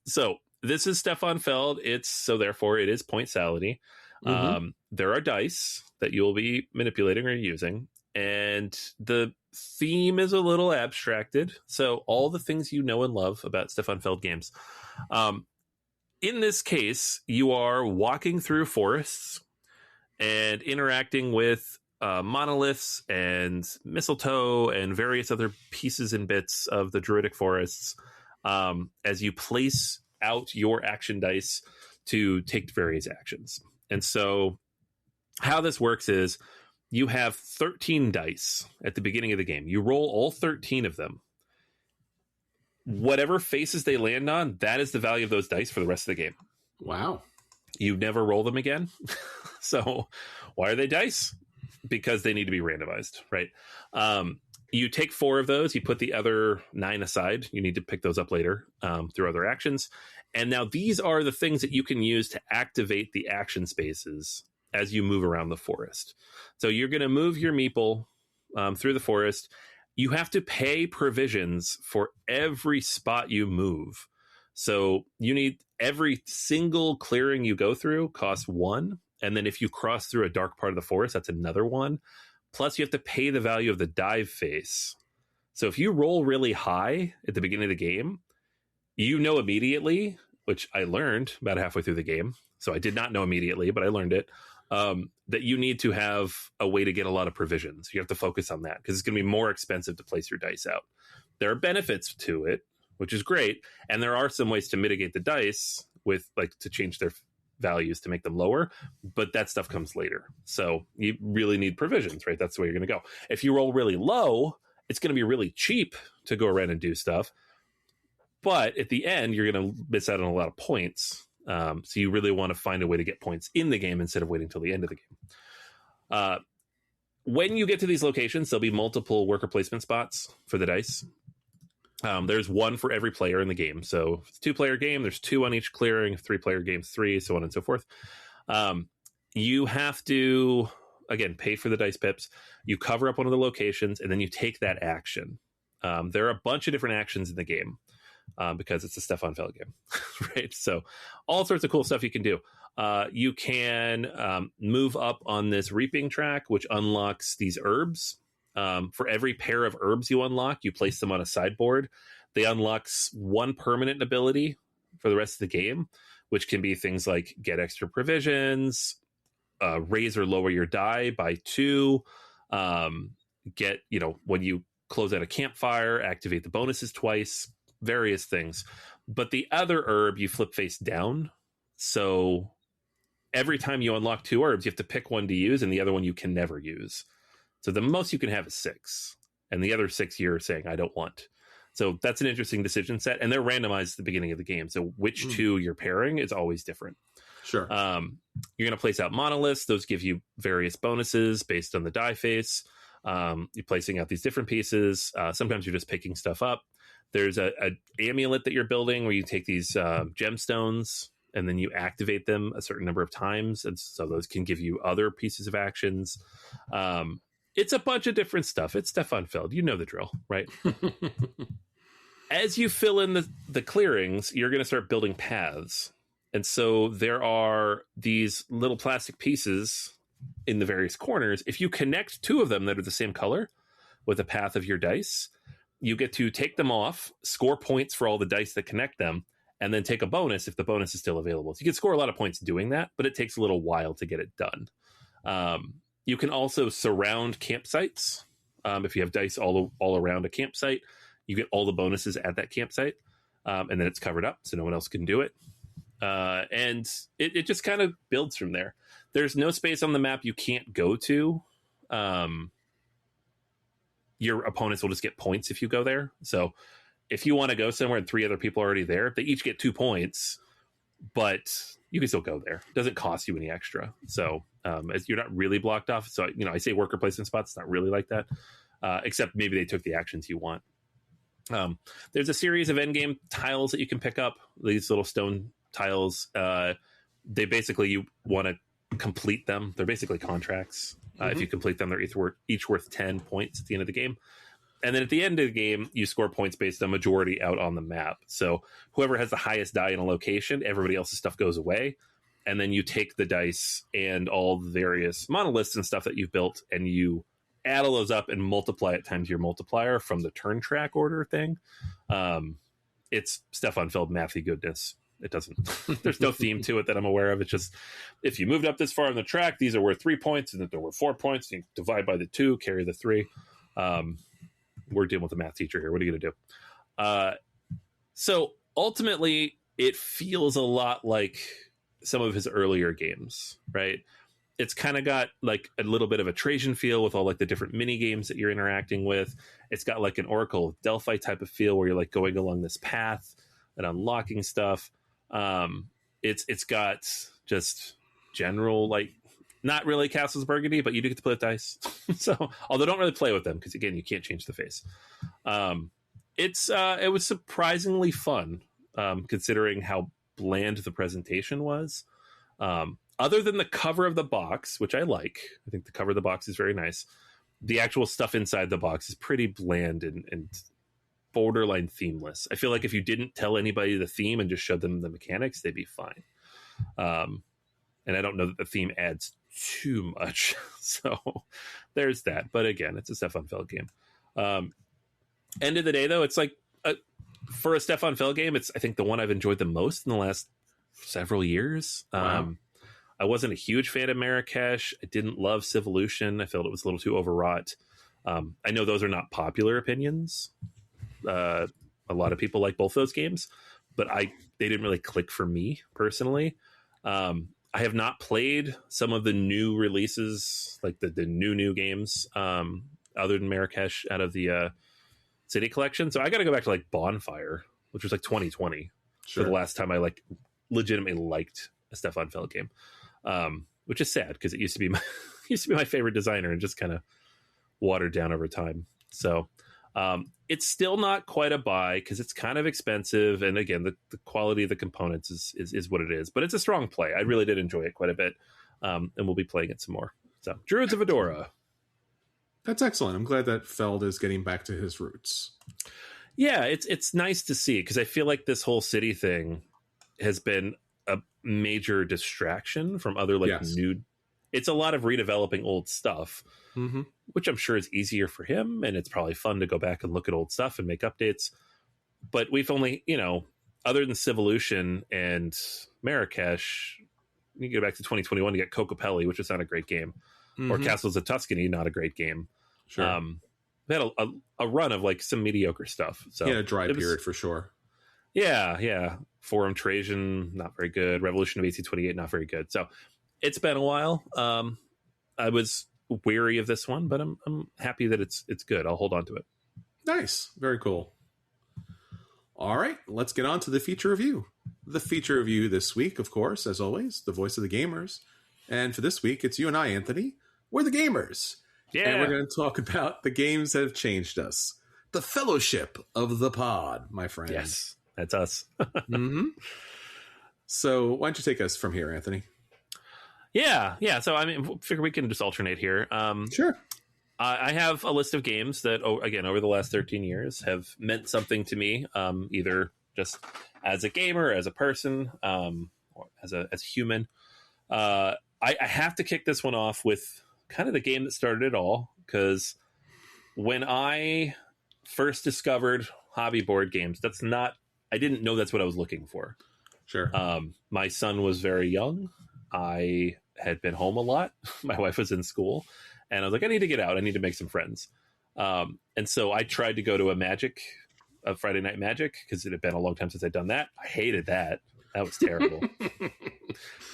So this is Stefan Feld. Therefore it is point salady. Mm-hmm. There are dice that you'll be manipulating or using, and the theme is a little abstracted. So all the things you know and love about Stefan Feld games. In this case, you are walking through forests and interacting with monoliths and mistletoe and various other pieces and bits of the druidic forests as you place out your action dice to take various actions. And so how this works is you have 13 dice at the beginning of the game. You roll all 13 of them. Whatever faces they land on, that is the value of those dice for the rest of the game. Wow. You never roll them again. So why are they dice? Because they need to be randomized, right? You take 4 of those, you put the other 9 aside. You need to pick those up later through other actions. And now these are the things that you can use to activate the action spaces as you move around the forest. So you're going to move your meeple through the forest. You have to pay provisions for every spot you move. So you need every single clearing you go through costs 1. And then if you cross through a dark part of the forest, that's another 1. Plus you have to pay the value of the dive face. So if you roll really high at the beginning of the game, you know immediately, which I learned about halfway through the game. So I did not know immediately, but I learned it, that you need to have a way to get a lot of provisions. You have to focus on that because it's going to be more expensive to place your dice out. There are benefits to it, which is great. And there are some ways to mitigate the dice with like to change their values to make them lower, but that stuff comes later. So you really need provisions, right? That's the way you're going to go. If you roll really low, it's going to be really cheap to go around and do stuff. But at the end, you're going to miss out on a lot of points. So you really want to find a way to get points in the game instead of waiting till the end of the game. When you get to these locations, there'll be multiple worker placement spots for the dice. There's one for every player in the game. So if it's a 2-player game, there's 2 on each clearing. 3-player games, 3, so on and so forth. You have to, again, pay for the dice pips. You cover up one of the locations, and then you take that action. There are a bunch of different actions in the game. Because it's a Stefan Feld game, right? So all sorts of cool stuff you can do. You can move up on this reaping track, which unlocks these herbs. For every pair of herbs you unlock, you place them on a sideboard. They unlocks 1 permanent ability for the rest of the game, which can be things like get extra provisions, raise or lower your die by 2, get, when you close out a campfire, activate the bonuses twice, various things. But the other herb you flip face down. So every time you unlock 2 herbs, you have to pick one to use, and the other one you can never use. So the most you can have is 6. And the other 6 you're saying, I don't want. So that's an interesting decision set. And they're randomized at the beginning of the game. So which 2 you're pairing is always different. Sure. You're going to place out monoliths. Those give you various bonuses based on the die face. You're placing out these different pieces. Sometimes you're just picking stuff up. There's a amulet that you're building where you take these gemstones and then you activate them a certain number of times. And so those can give you other pieces of actions. It's a bunch of different stuff. It's Stefan Feld. You know the drill, right? As you fill in the clearings, you're going to start building paths. And so there are these little plastic pieces in the various corners. If you connect 2 of them that are the same color with the path of your dice, you get to take them off, score points for all the dice that connect them, and then take a bonus if the bonus is still available. So you can score a lot of points doing that, but it takes a little while to get it done. You can also surround campsites. If you have dice all around a campsite, you get all the bonuses at that campsite, and then it's covered up so no one else can do it. And it just kind of builds from there. There's no space on the map you can't go to. Your opponents will just get points if you go there. So if you want to go somewhere and 3 other people are already there, they each get 2 points, but you can still go there. It doesn't cost you any extra. So you're not really blocked off. So, I say worker placement spots. It's not really like that, except maybe they took the actions you want. There's a series of endgame tiles that you can pick up, these little stone tiles. They basically, you want to complete them. They're basically contracts. If you complete them, they're each worth 10 points at the end of the game. And then at the end of the game, you score points based on majority out on the map. So whoever has the highest die in a location, everybody else's stuff goes away. And then you take the dice and all the various monoliths and stuff that you've built, and you add all those up and multiply it times your multiplier from the turn track order thing. It's Stefan Feld mathy goodness. It doesn't, there's no theme to it that I'm aware of. It's just, if you moved up this far on the track, these are worth 3 points, and if they're worth 4 points, you divide by the 2, carry the 3. We're dealing with a math teacher here. What are you going to do? So ultimately, it feels a lot like some of his earlier games, right? It's kind of got like a little bit of a Trajan feel with all like the different mini games that you're interacting with. It's got like an Oracle of Delphi type of feel where you're like going along this path and unlocking stuff. It's got just general, like, not really Castles Burgundy, but you do get to play with dice. So, although don't really play with them because again, you can't change the face. It was surprisingly fun, considering how bland the presentation was. Other than the cover of the box, which I like, I think the cover of the box is very nice. The actual stuff inside the box is pretty bland and borderline themeless. I feel like if you didn't tell anybody the theme and just showed them the mechanics, they'd be fine. And I don't know that the theme adds too much. So there's that. But again, it's a Stefan Feld game. End of the day, though, it's like For a Stefan Feld game, it's I think the one I've enjoyed the most in the last several years. Wow. I wasn't a huge fan of Marrakesh. I didn't love Civolution. I felt it was a little too overwrought. I know those are not popular opinions. A lot of people like both those games, but they didn't really click for me personally. I have not played some of the new releases, like the new games, other than Marrakesh out of the City Collection. So I got to go back to like Bonfire, which was like 2020 for the last time I like legitimately liked a Stefan Feld game, which is sad because it used to be my favorite designer and just kind of watered down over time. So it's still not quite a buy because it's kind of expensive, and again the quality of the components is what it is, but it's a strong play. I really did enjoy it quite a bit, and we'll be playing it some more. So Druids of Edora. That's excellent. I'm glad that Feld is getting back to his roots. Yeah, it's nice to see because I feel like this whole city thing has been a major distraction from other new. It's a lot of redeveloping old stuff, which I'm sure is easier for him, and it's probably fun to go back and look at old stuff and make updates. But we've only, other than Civolution and Marrakesh, you go back to 2021 to get Cocopelli, which is not a great game, or Castles of Tuscany, not a great game. Sure. We had a run of like some mediocre stuff. So a dry period for sure. Yeah. Forum Trajan, not very good. Revolution of 1828, not very good. So it's been a while. I was wary of this one, but I'm happy that it's good. I'll hold on to it. Nice. Very cool. All right, let's get on to the feature review. The feature review this week, of course, as always, the voice of the gamers. And for this week, it's you and I, Anthony. We're the gamers. Yeah. And we're going to talk about the games that have changed us. The fellowship of the pod, my friend. Yes, that's us. So why don't you take us from here, Anthony? Yeah. So, figure we can just alternate here. Sure. I have a list of games that, again, over the last 13 years have meant something to me, either just as a gamer, as a person, or as a human. I have to kick this one off with kind of the game that started it all, because when I first discovered hobby board games, I didn't know that's what I was looking for. Sure. My son was very young. I had been home a lot. My wife was in school, and I was like, I need to get out. I need to make some friends. And so I tried to go to a Friday Night Magic, because it had been a long time since I'd done that. I hated that. That was terrible.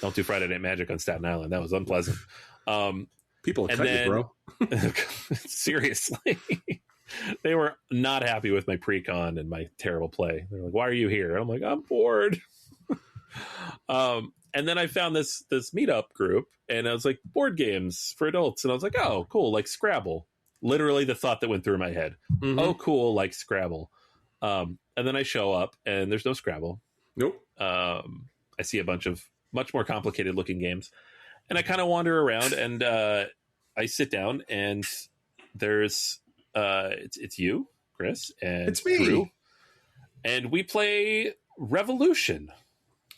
Don't do Friday Night Magic on Staten Island. That was unpleasant. People will cut you, bro. Seriously. They were not happy with my pre-con and my terrible play. They're like, why are you here? And I'm like, I'm bored. And then I found this meetup group, and I was like, board games for adults. And I was like, oh, cool, like Scrabble. Literally the thought that went through my head. Oh, cool, like Scrabble. And then I show up, and there's no Scrabble. Nope. I see a bunch of much more complicated looking games. And I kind of wander around, and I sit down, and there's it's you, Chris, and it's me. Drew, and we play Revolution.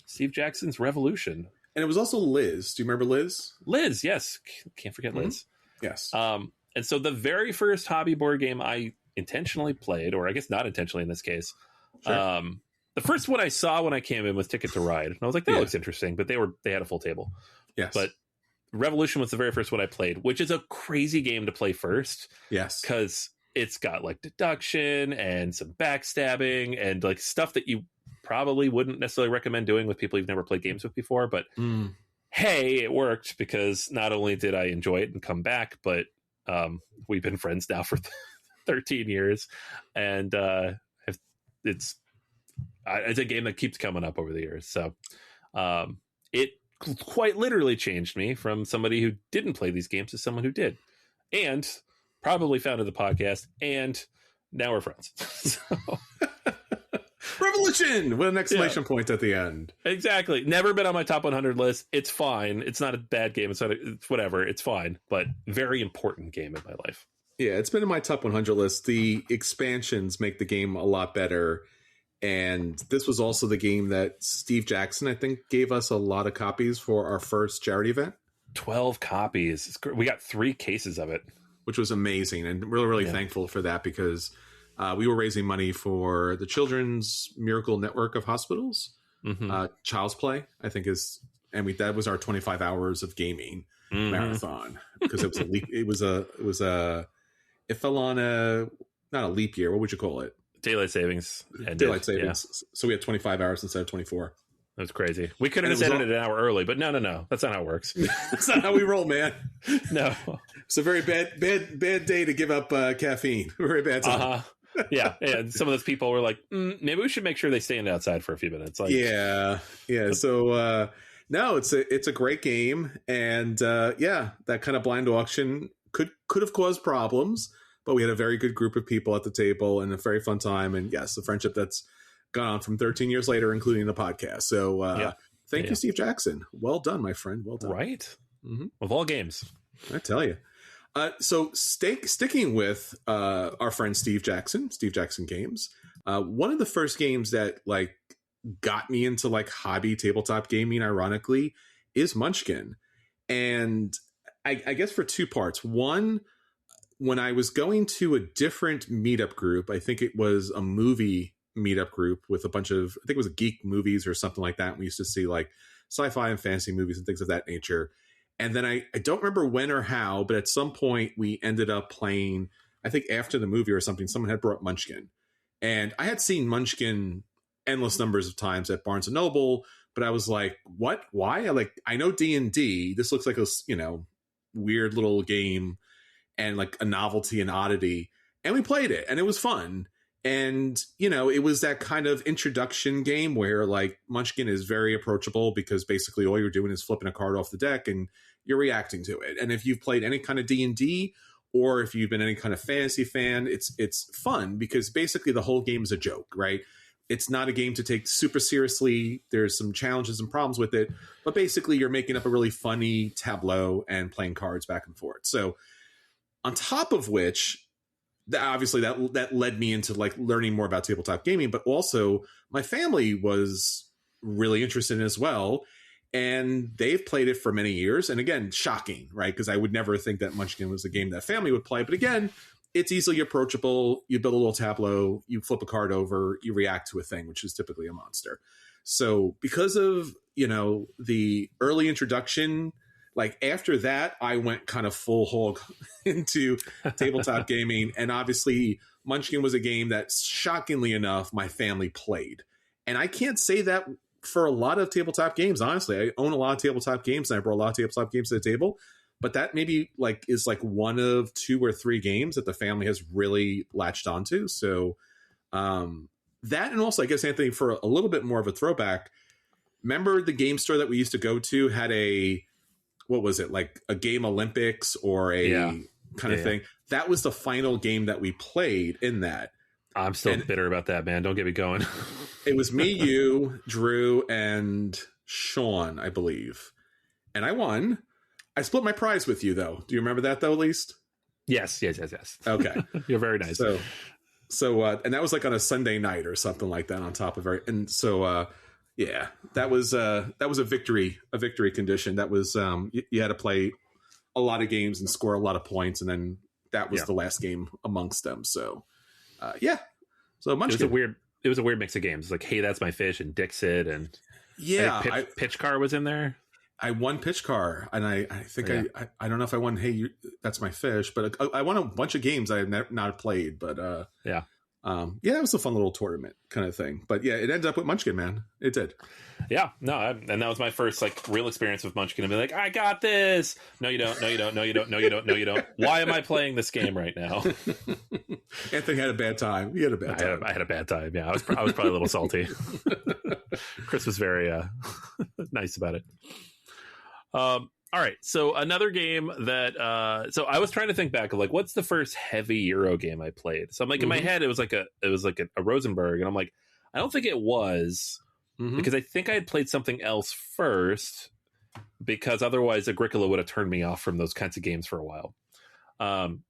Steve Jackson's Revolution. And it was also Liz. Do you remember Liz? Liz, yes. Can't forget Liz. Yes. And so the very first hobby board game I intentionally played, or I guess not intentionally in this case, Sure. the first one I saw when I came in was Ticket to Ride. And I was like, that looks interesting, but they had a full table. Yes. But Revolution was the very first one I played, which is a crazy game to play first. Yes. Because it's got like deduction and some backstabbing and like stuff that you probably wouldn't necessarily recommend doing with people you've never played games with before. But hey, it worked, because not only did I enjoy it and come back, but we've been friends now for 13 years. And it's a game that keeps coming up over the years. So it quite literally changed me from somebody who didn't play these games to someone who did, and probably founded the podcast, and now we're friends. So. Revolution with an exclamation point at the end. Exactly. Never been on my top 100 list. It's fine. It's not a bad game. It's whatever. It's fine, but very important game in my life. Yeah, it's been in my top 100 list. The expansions make the game a lot better. And this was also the game that Steve Jackson, I think, gave us a lot of copies for our first charity event. 12 copies. We got 3 cases of it, which was amazing. And we're really thankful for that, because We were raising money for the Children's Miracle Network of Hospitals. Child's Play, I think that was our 25 hours of gaming marathon, because it fell on not a leap year. What would you call it? Daylight savings. Daylight savings. Yeah. So we had 25 hours instead of 24. That was crazy. We could have ended it an hour early, but no. That's not how it works. That's not how we roll, man. No. It's a very bad day to give up caffeine. Very bad time. Yeah. Some of those people were like, maybe we should make sure they stand outside for a few minutes. Like, yeah. So no, it's a great game, and that kind of blind auction could have caused problems, but we had a very good group of people at the table and a very fun time, and yes, the friendship that's gone on from 13 years later, including the podcast. So thank you, Steve Jackson. Well done, my friend. Well done. Right. Of all games, I tell you. So sticking with our friend Steve Jackson Games, one of the first games that like got me into like hobby tabletop gaming, ironically, is Munchkin. And I guess for two parts. One, when I was going to a different meetup group, I think it was a movie meetup group with a bunch of, I think it was geek movies or something like that. We used to see like sci-fi and fantasy movies and things of that nature. And then I don't remember when or how, but at some point we ended up playing, I think after the movie or something, someone had brought Munchkin. And I had seen Munchkin endless numbers of times at Barnes & Noble, but I was like, what? Why? I know D&D. This looks like a, weird little game and like a novelty and oddity. And we played it and it was fun. And, it was that kind of introduction game where like Munchkin is very approachable because basically all you're doing is flipping a card off the deck and you're reacting to it. And if you've played any kind of D&D or if you've been any kind of fantasy fan, it's fun because basically the whole game is a joke, right? It's not a game to take super seriously. There's some challenges and problems with it, but basically you're making up a really funny tableau and playing cards back and forth. So on top of which, obviously that led me into like learning more about tabletop gaming, but also my family was really interested in it as well. And they've played it for many years. And again, shocking, right? Because I would never think that Munchkin was a game that family would play. But again, it's easily approachable. You build a little tableau, you flip a card over, you react to a thing, which is typically a monster. So because of, the early introduction, like after that, I went kind of full hog into tabletop gaming. And obviously Munchkin was a game that, shockingly enough, my family played. And I can't say that for a lot of tabletop games, honestly. I own a lot of tabletop games and I brought a lot of tabletop games to the table. But that maybe is one of 2 or 3 games that the family has really latched onto. So that, and also I guess, Anthony, for a little bit more of a throwback, remember the game store that we used to go to had what was it, like a Game Olympics or a kind of thing? That was the final game that we played in that. I'm still bitter about that, man. Don't get me going. It was me, you, Drew, and Sean, I believe. And I won. I split my prize with you, though. Do you remember that, though, at least? Yes. Okay. You're very nice. So, and that was like on a Sunday night or something like that on top of it. And so, that was a victory condition. That was, you had to play a lot of games and score a lot of points. And then that was the last game amongst them. So, So Munchkin. It was a weird mix of games. Like, Hey, That's My Fish and Dixit. And Pitch Car was in there. I won Pitch Car, and I think I don't know if I won Hey, That's My Fish, but I won a bunch of games I have not played. But it was a fun little tournament kind of thing. But yeah, it ended up with Munchkin, man. It did. Yeah, no, and that was my first real experience with Munchkin. And be like, I got this. No, you don't. No, you don't. No, you don't. No, you don't. No, you don't. Why am I playing this game right now? Anthony had a bad time. He had a bad time. I had a bad time. Yeah, I was probably a little salty. Chris was very nice about it. All right, so another game that so I was trying to think back of what's the first heavy Euro game I played. So I'm in my head it was like a Rosenberg, and I'm like, I don't think it was because I think I had played something else first, because otherwise Agricola would have turned me off from those kinds of games for a while. And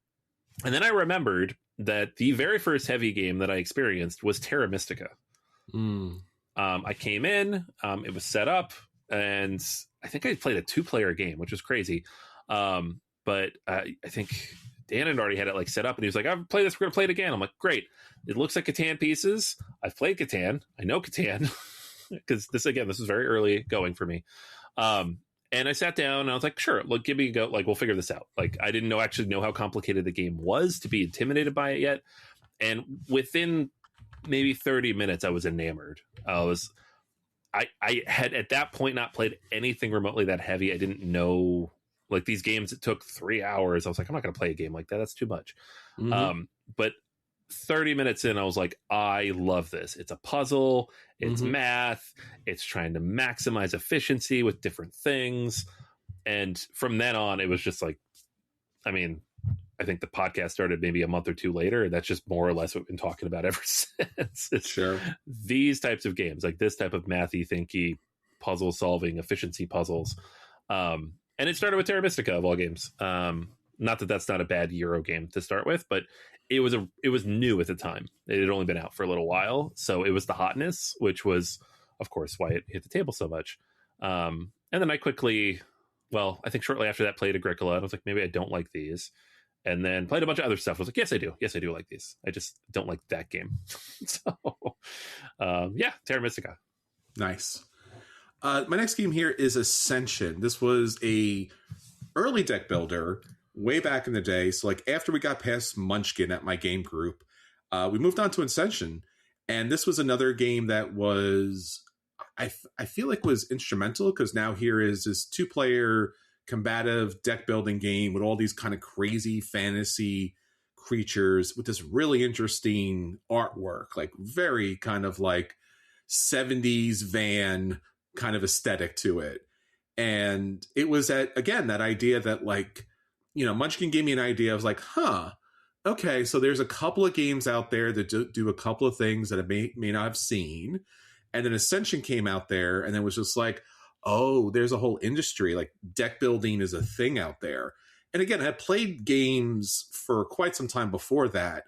then I remembered that the very first heavy game that I experienced was Terra Mystica. I came in, it was set up, and I think I played a 2-player game, which was crazy. But I think Dan had already had it like set up, and he was like, "I've played this. We're gonna play it again." I'm like, "Great! It looks like Catan pieces. I've played Catan. I know Catan because this is very early going for me." And I sat down and I was like, "Sure, look, give me a go. Like, we'll figure this out." Like, I didn't actually know how complicated the game was to be intimidated by it yet, and within maybe 30 minutes, I was enamored. I had at that point not played anything remotely that heavy. I didn't know, like, these games, it took 3 hours. I was like, I'm not going to play a game like that. That's too much. But 30 minutes in, I was like, I love this. It's a puzzle. It's math. It's trying to maximize efficiency with different things. And from then on, it was just like, I mean, I think the podcast started maybe a month or two later. And that's just more or less what we've been talking about ever since. Sure. These types of games, like this type of mathy, thinky, puzzle solving, efficiency puzzles. And it started with Terra Mystica of all games. Not that that's not a bad Euro game to start with, but it was new at the time. It had only been out for a little while. So it was the hotness, which was, of course, why it hit the table so much. And then I think shortly after that played Agricola. And I was like, maybe I don't like these. And then played a bunch of other stuff. I was like, yes, I do. Yes, I do like these. I just don't like that game. So, Terra Mystica. Nice. My next game here is Ascension. This was a early deck builder way back in the day. So, like, after we got past Munchkin at my game group, we moved on to Ascension. And this was another game that was, I feel like, was instrumental, because now here is this 2-player combative deck building game with all these kind of crazy fantasy creatures with this really interesting artwork, like very kind of like 70s van kind of aesthetic to it. And it was that idea that, like, you know, Munchkin gave me an idea. I was like, okay, so there's a couple of games out there that do a couple of things that I may not have seen. And then Ascension came out there, and it was just like, oh, there's a whole industry, like deck building is a thing out there. And again, I had played games for quite some time before that,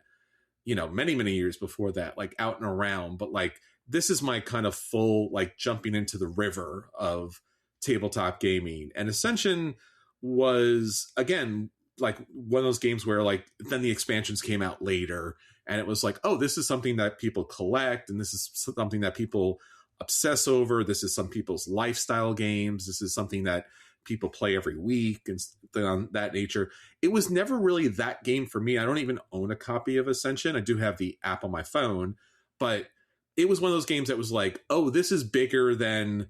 you know, many, many years before that, like out and around. But like, this is my kind of full, like, jumping into the river of tabletop gaming. And Ascension was, again, like one of those games where, like, then the expansions came out later, and it was like, oh, this is something that people collect, and this is something that people obsess over. This is some people's lifestyle games. This is something that people play every week and something on that nature. It was never really that game for me. I don't even own a copy of Ascension. I do have the app on my phone, but it was one of those games that was like, oh, this is bigger than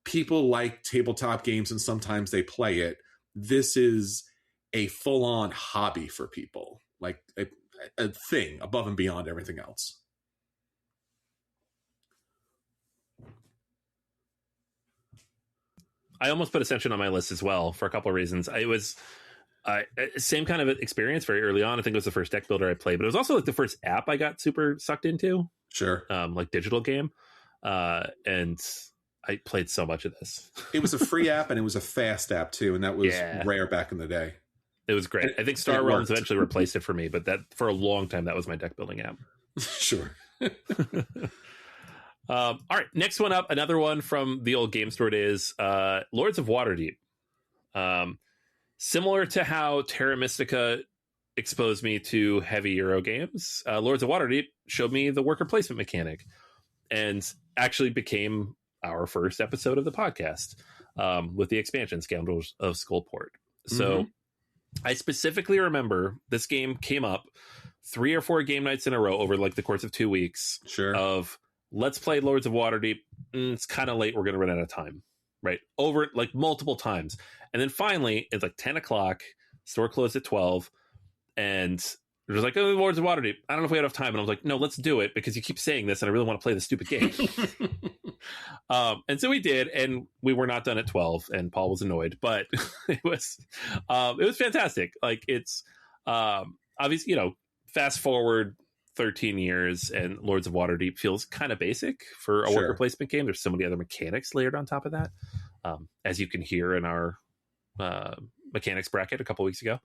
people like tabletop games and sometimes they play it. This is a full-on hobby for people, like a thing above and beyond everything else. I almost put Ascension on my list as well for a couple of reasons. It was same kind of experience very early on. I think it was the first deck builder I played, but it was also like the first app I got super sucked into. Sure. Like digital game. And I played so much of this. It was a free app, and it was a fast app too, and that was rare back in the day. It was great. I think Star Realms eventually replaced it for me, but that for a long time that was my deck building app. Sure. All right, next one up, another one from the old game store days, Lords of Waterdeep. Similar to how Terra Mystica exposed me to heavy Euro games, Lords of Waterdeep showed me the worker placement mechanic, and actually became our first episode of the podcast with the expansion Scoundrels of Skullport. So I specifically remember this game came up 3 or 4 game nights in a row over like the course of 2 weeks. Sure. Of let's play Lords of Waterdeep. It's kind of late. We're going to run out of time. Right. Over like multiple times. And then finally, it's like 10 o'clock. Store closed at 12. And it was like, oh, Lords of Waterdeep. I don't know if we had enough time. And I was like, no, let's do it because you keep saying this and I really want to play this stupid game. And so we did. And we were not done at 12. And Paul was annoyed. But it was fantastic. Like it's obviously, you know, fast forward 13 years and Lords of Waterdeep feels kind of basic for a worker placement game. There's so many other mechanics layered on top of that, as you can hear in our mechanics bracket a couple weeks ago.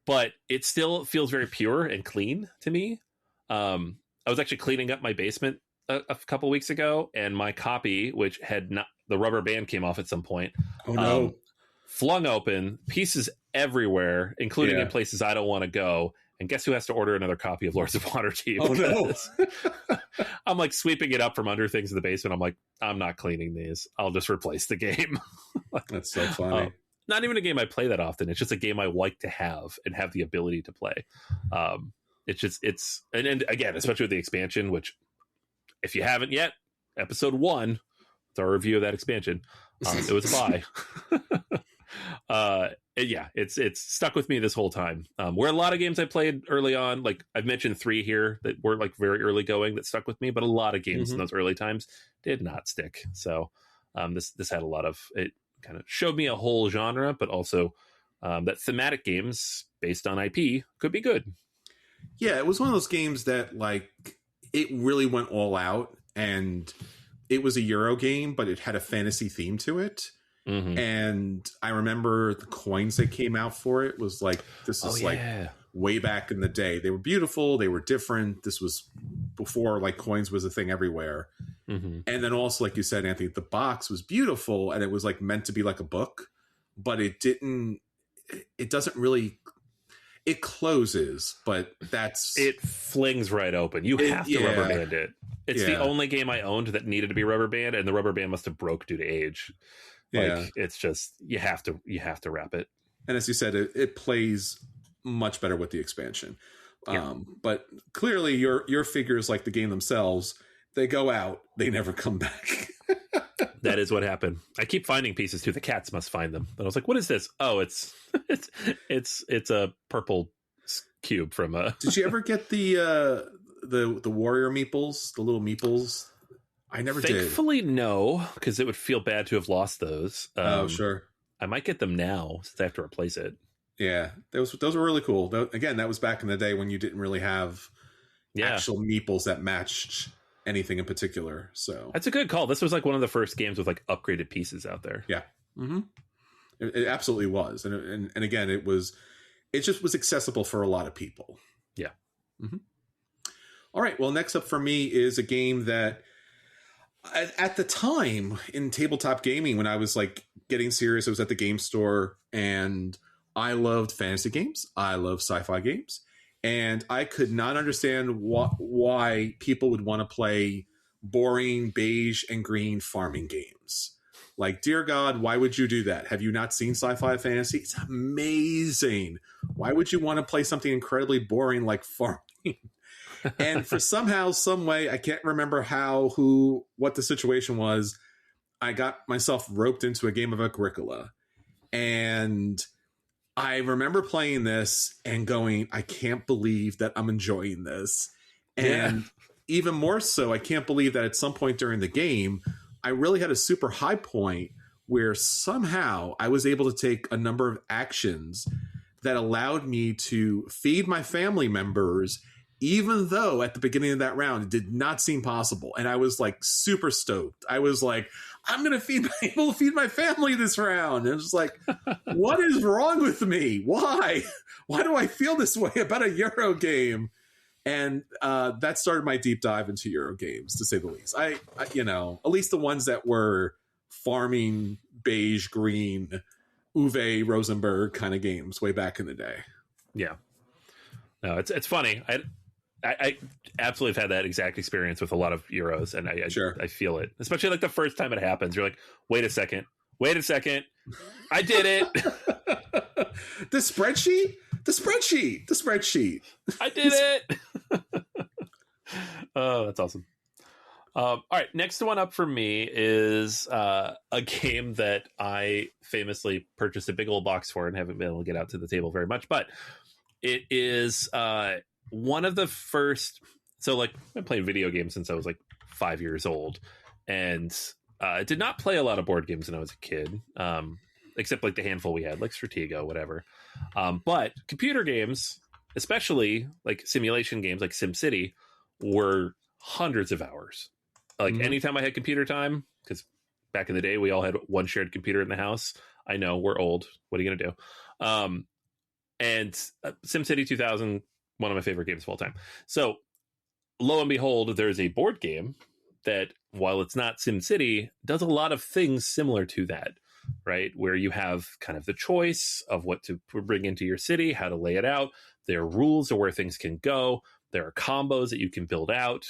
But it still feels very pure and clean to me. I was actually cleaning up my basement a couple weeks ago, and my copy, which had not, the rubber band came off at some point. Oh no! Flung open, pieces everywhere, including in places I don't want to go. And guess who has to order another copy of Lords of Waterdeep? Oh, no. I'm like sweeping it up from under things in the basement. I'm like, I'm not cleaning these. I'll just replace the game. That's so funny. Not even a game I play that often. It's just a game I like to have and have the ability to play. And again, especially with the expansion, which if you haven't yet, episode 1, it's our review of that expansion. It was a buy. It's stuck with me this whole time. Where a lot of games I played early on, like I've mentioned 3 here that were like very early going that stuck with me, but a lot of games in those early times did not stick. So this had a lot of, it kind of showed me a whole genre, but also that thematic games based on IP could be good. Yeah, it was one of those games that like it really went all out, and it was a Euro game, but it had a fantasy theme to it. And I remember the coins that came out for it was like, this is like way back in the day. They were beautiful. They were different. This was before like coins was a thing everywhere. And then also, like you said, Anthony, the box was beautiful and it was like meant to be like a book, but it doesn't really, it closes, but it flings right open. You have to rubber band it. It's the only game I owned that needed to be rubber band, and the rubber band must have broke due to age. Like it's just you have to wrap it. And as you said, it plays much better with the expansion. But clearly your figures, like the game themselves, they go out, they never come back. That is what happened. I keep finding pieces too. The cats must find them. And I was like, what is this? Oh, it's a purple cube from a Did you ever get the warrior meeples, the little meeples? I never did. Thankfully, no, because it would feel bad to have lost those. Oh, sure. I might get them now since I have to replace it. Yeah, those were really cool. Again, that was back in the day when you didn't really have actual meeples that matched anything in particular. So that's a good call. This was like one of the first games with like upgraded pieces out there. Yeah, it absolutely was, and again, it just was accessible for a lot of people. Yeah. All right. Well, next up for me is a game that, at the time in tabletop gaming, when I was like getting serious, I was at the game store, and I loved fantasy games. I love sci-fi games, and I could not understand why people would want to play boring beige and green farming games. Like, dear God, why would you do that? Have you not seen sci-fi fantasy? It's amazing. Why would you want to play something incredibly boring like farming? And for somehow, some way, I can't remember what the situation was, I got myself roped into a game of Agricola. And I remember playing this and going, I can't believe that I'm enjoying this. And even more so, I can't believe that at some point during the game, I really had a super high point where somehow I was able to take a number of actions that allowed me to feed my family members, even though at the beginning of that round, it did not seem possible. And I was like super stoked. I was like, I'm going to be able to feed my family this round. And it's just like, what is wrong with me? Why? Why do I feel this way about a Euro game? And that started my deep dive into Euro games, to say the least. I at least the ones that were farming, beige, green, Uwe Rosenberg kind of games way back in the day. Yeah. No, it's funny. I absolutely have had that exact experience with a lot of Euros, and I feel it, especially like the first time it happens. You're like, wait a second, I did it. The spreadsheet, I did it. Oh, that's awesome. All right, next one up for me is a game that I famously purchased a big old box for and haven't been able to get out to the table very much, but it is one of the first. So, like, I've been playing video games since I was like 5 years old, and I did not play a lot of board games when I was a kid, except like the handful we had, like Stratego, whatever. But computer games, especially like simulation games like SimCity, were hundreds of hours. Like anytime I had computer time, because back in the day we all had one shared computer in the house. I know we're old. What are you gonna do? And SimCity 2000, one of my favorite games of all time. So lo and behold, there's a board game that, while it's not SimCity, does a lot of things similar to that. right? Where you have kind of the choice of what to bring into your city, how to lay it out. There are rules of where things can go. There are combos that you can build out.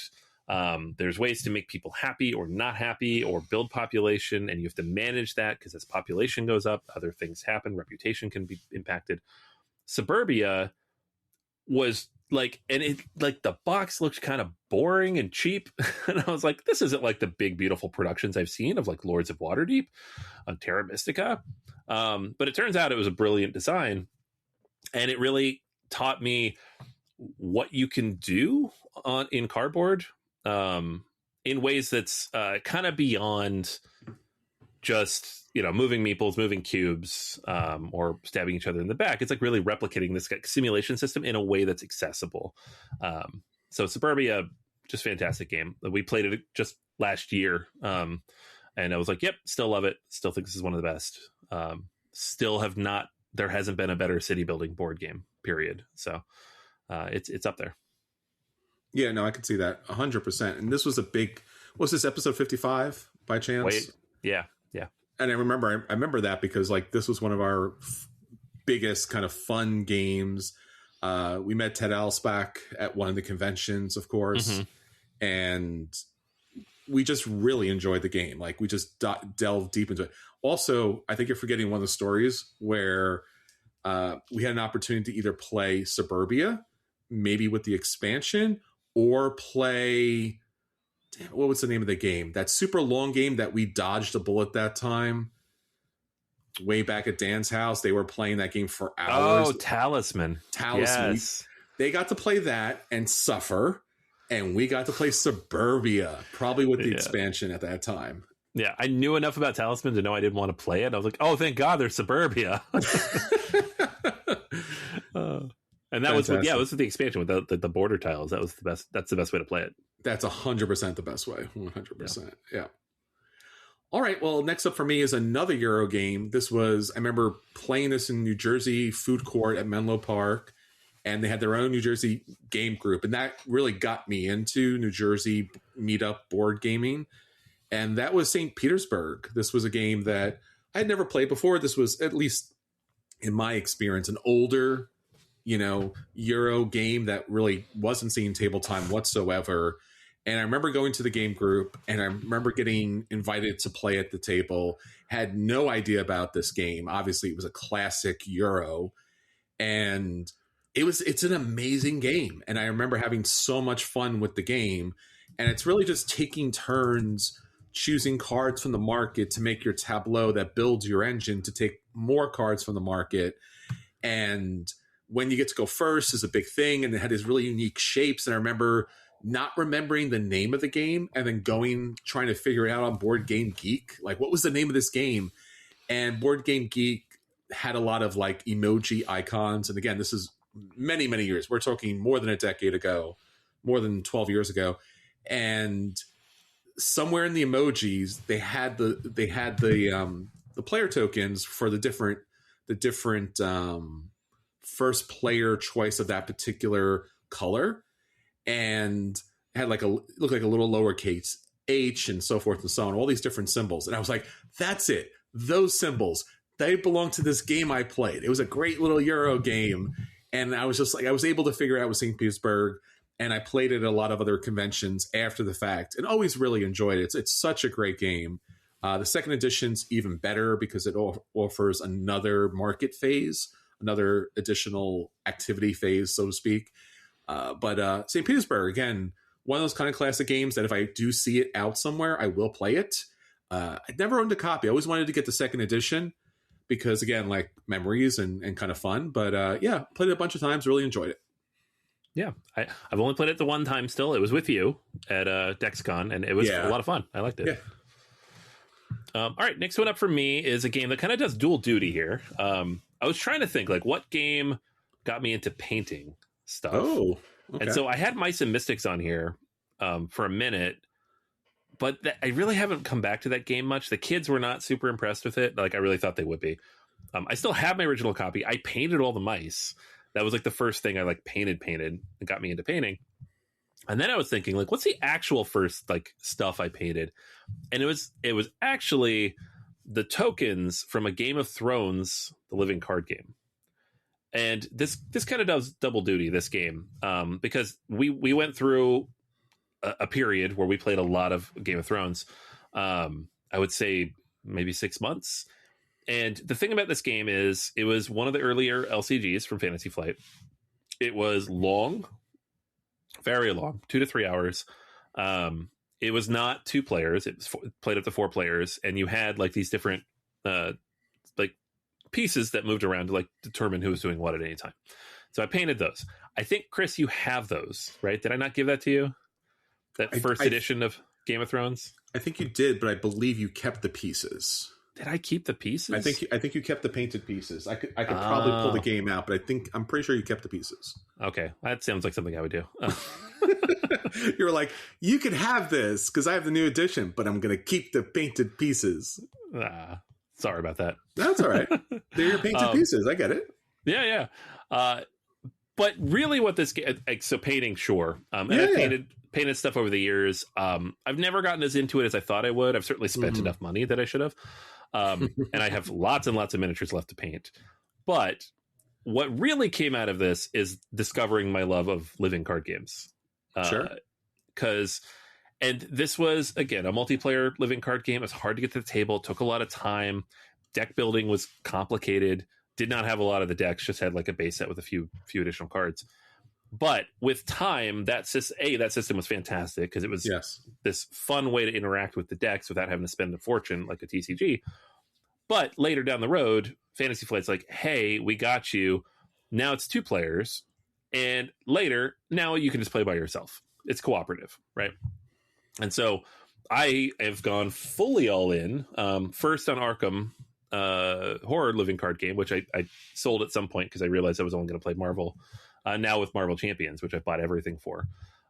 There's ways to make people happy or not happy or build population, and you have to manage that because as population goes up, other things happen. Reputation can be impacted. Suburbia was like, and it like the box looked kind of boring and cheap, and I was like, this isn't like the big beautiful productions I've seen of like Lords of Waterdeep on Terra Mystica. But it turns out it was a brilliant design, and it really taught me what you can do in cardboard in ways that's kind of beyond just, you know, moving meeples, moving cubes, or stabbing each other in the back. It's like really replicating this like simulation system in a way that's accessible. So Suburbia, just fantastic game. We played it just last year, and I was like, yep, still love it. Still think this is one of the best. There hasn't been a better city building board game, period. So it's up there. Yeah, no, I could see that 100%. And this was was this episode 55 by chance? Wait, yeah. And I remember that because like this was one of our biggest kind of fun games. We met Ted Alspach at one of the conventions, of course, and we just really enjoyed the game. Like we just delved deep into it. Also, I think you're forgetting one of the stories where we had an opportunity to either play Suburbia, maybe with the expansion, or play. What was the name of the game? That super long game that we dodged a bullet that time. Way back at Dan's house, they were playing that game for hours. Oh, Talisman. Yes. They got to play that and suffer, and we got to play Suburbia, probably with the expansion at that time. Yeah, I knew enough about Talisman to know I didn't want to play it. I was like, oh, thank God there's Suburbia. And that was with the expansion with the border tiles. That was the best. That's the best way to play it. That's 100% the best way. 100%. Yeah. All right. Well, next up for me is another Euro game. I remember playing this in New Jersey food court at Menlo Park, and they had their own New Jersey game group. And that really got me into New Jersey meetup board gaming. And that was St. Petersburg. This was a game that I had never played before. This was, at least in my experience, an older, Euro game that really wasn't seeing table time whatsoever. And I remember going to the game group, and I remember getting invited to play at the table. Had no idea about this game. Obviously, it was a classic Euro, and it's an amazing game. And I remember having so much fun with the game. And it's really just taking turns, choosing cards from the market to make your tableau that builds your engine to take more cards from the market. And when you get to go first is a big thing. And it had these really unique shapes. And I remember not remembering the name of the game and then trying to figure it out on Board Game Geek. Like, what was the name of this game? And Board Game Geek had a lot of like emoji icons. And again, this is many, many years. We're talking more than a decade ago, more than 12 years ago. And somewhere in the emojis, they had the player tokens for the different first player choice of that particular color. And had looked like a little lowercase h and so forth and so on, all these different symbols. And I was like, that's it. Those symbols, they belong to this game I played. It was a great little Euro game. And I was just like, I was able to figure it out with St. Petersburg. And I played it at a lot of other conventions after the fact and always really enjoyed it. It's such a great game. The second edition's even better because it offers another market phase, another additional activity phase, so to speak. But St. Petersburg, again, one of those kind of classic games that if I do see it out somewhere, I will play it. I'd never owned a copy. I always wanted to get the second edition because, again, like memories and kind of fun. But yeah, played it a bunch of times, really enjoyed it. Yeah, I've only played it the one time still. It was with you at DexCon, and it was a lot of fun. I liked it. Yeah. All right, next one up for me is a game that kind of does dual duty here. I was trying to think, like, what game got me into painting stuff. Oh, okay. And so I had Mice and Mystics on here for a minute, but I really haven't come back to that game much. The kids were not super impressed with it. Like I really thought they would be. I still have my original copy. I painted all the mice. That was like the first thing I like painted and got me into painting. And then I was thinking, like, what's the actual first like stuff I painted? And it was actually the tokens from a Game of Thrones, the living card game. And this kind of does double duty, this game, because we went through a period where we played a lot of Game of Thrones. I would say maybe 6 months. And the thing about this game is it was one of the earlier LCGs from Fantasy Flight. It was long, very long, 2 to 3 hours. It was not 2 players. It was played up to 4 players. And you had like these different like pieces that moved around to like determine who was doing what at any time. So I painted those. I think, Chris, you have those, right? Did I not give that to you? That first edition of Game of Thrones? I think you did, but I believe you kept the pieces. Did I keep the pieces? I think you kept the painted pieces. I could probably pull the game out, but I'm pretty sure you kept the pieces. Okay, that sounds like something I would do. You're like, you can have this because I have the new edition, but I'm going to keep the painted pieces. Sorry about that. That's all right. They're your painted pieces. I get it. Yeah. But really, what this game, so painting, sure. And I've painted stuff over the years. I've never gotten as into it as I thought I would. I've certainly spent enough money that I should have. And I have lots and lots of miniatures left to paint. But what really came out of this is discovering my love of living card games. Sure. And this was, again, a multiplayer living card game. It was hard to get to the table. It took a lot of time. Deck building was complicated. Did not have a lot of the decks, just had like a base set with a few additional cards. But with time, that system was fantastic because it was this fun way to interact with the decks without having to spend a fortune like a TCG. But later down the road, Fantasy Flight's like, hey, we got you. Now it's 2 players. And later, now you can just play by yourself. It's cooperative, right? And so I have gone fully all in. First on Arkham horror living card game, which I sold at some point because I realized I was only going to play Marvel. Now with Marvel Champions, which I bought everything for.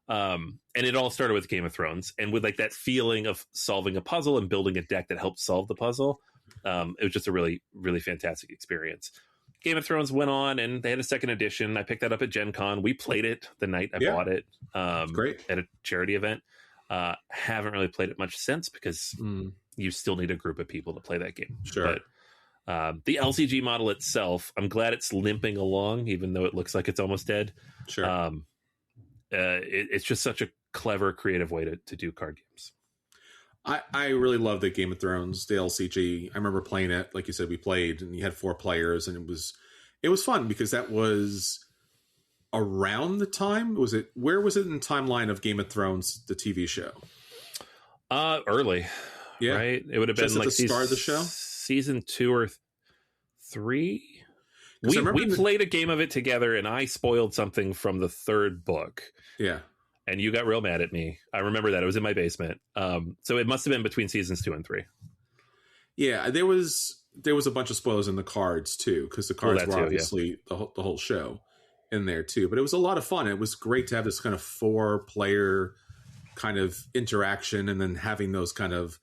And it all started with Game of Thrones. And with like that feeling of solving a puzzle and building a deck that helped solve the puzzle, it was just a really, really fantastic experience. Game of Thrones went on and they had a second edition. I picked that up at Gen Con. We played it the night I bought it great. At a charity event. Haven't really played it much since because you still need a group of people to play that game. Sure. But the LCG model itself, I'm glad it's limping along, even though it looks like it's almost dead. Sure. It's just such a clever, creative way to do card games. I really love the Game of Thrones, the LCG. I remember playing it, like you said, we played, and you had 4 players, and it was fun because that was around the time. Where was it in the timeline of Game of Thrones, the TV show? Early. Yeah. Right? It would have been like the start of the show? Season 2 or 3. We played a game of it together, and I spoiled something from the 3rd book. Yeah. And you got real mad at me. I remember that. It was in my basement. So it must have been between seasons 2 and 3. Yeah, there was a bunch of spoilers in the cards too, because the cards were obviously the whole show in there too. But it was a lot of fun. It was great to have this kind of 4-player kind of interaction, and then having those kind of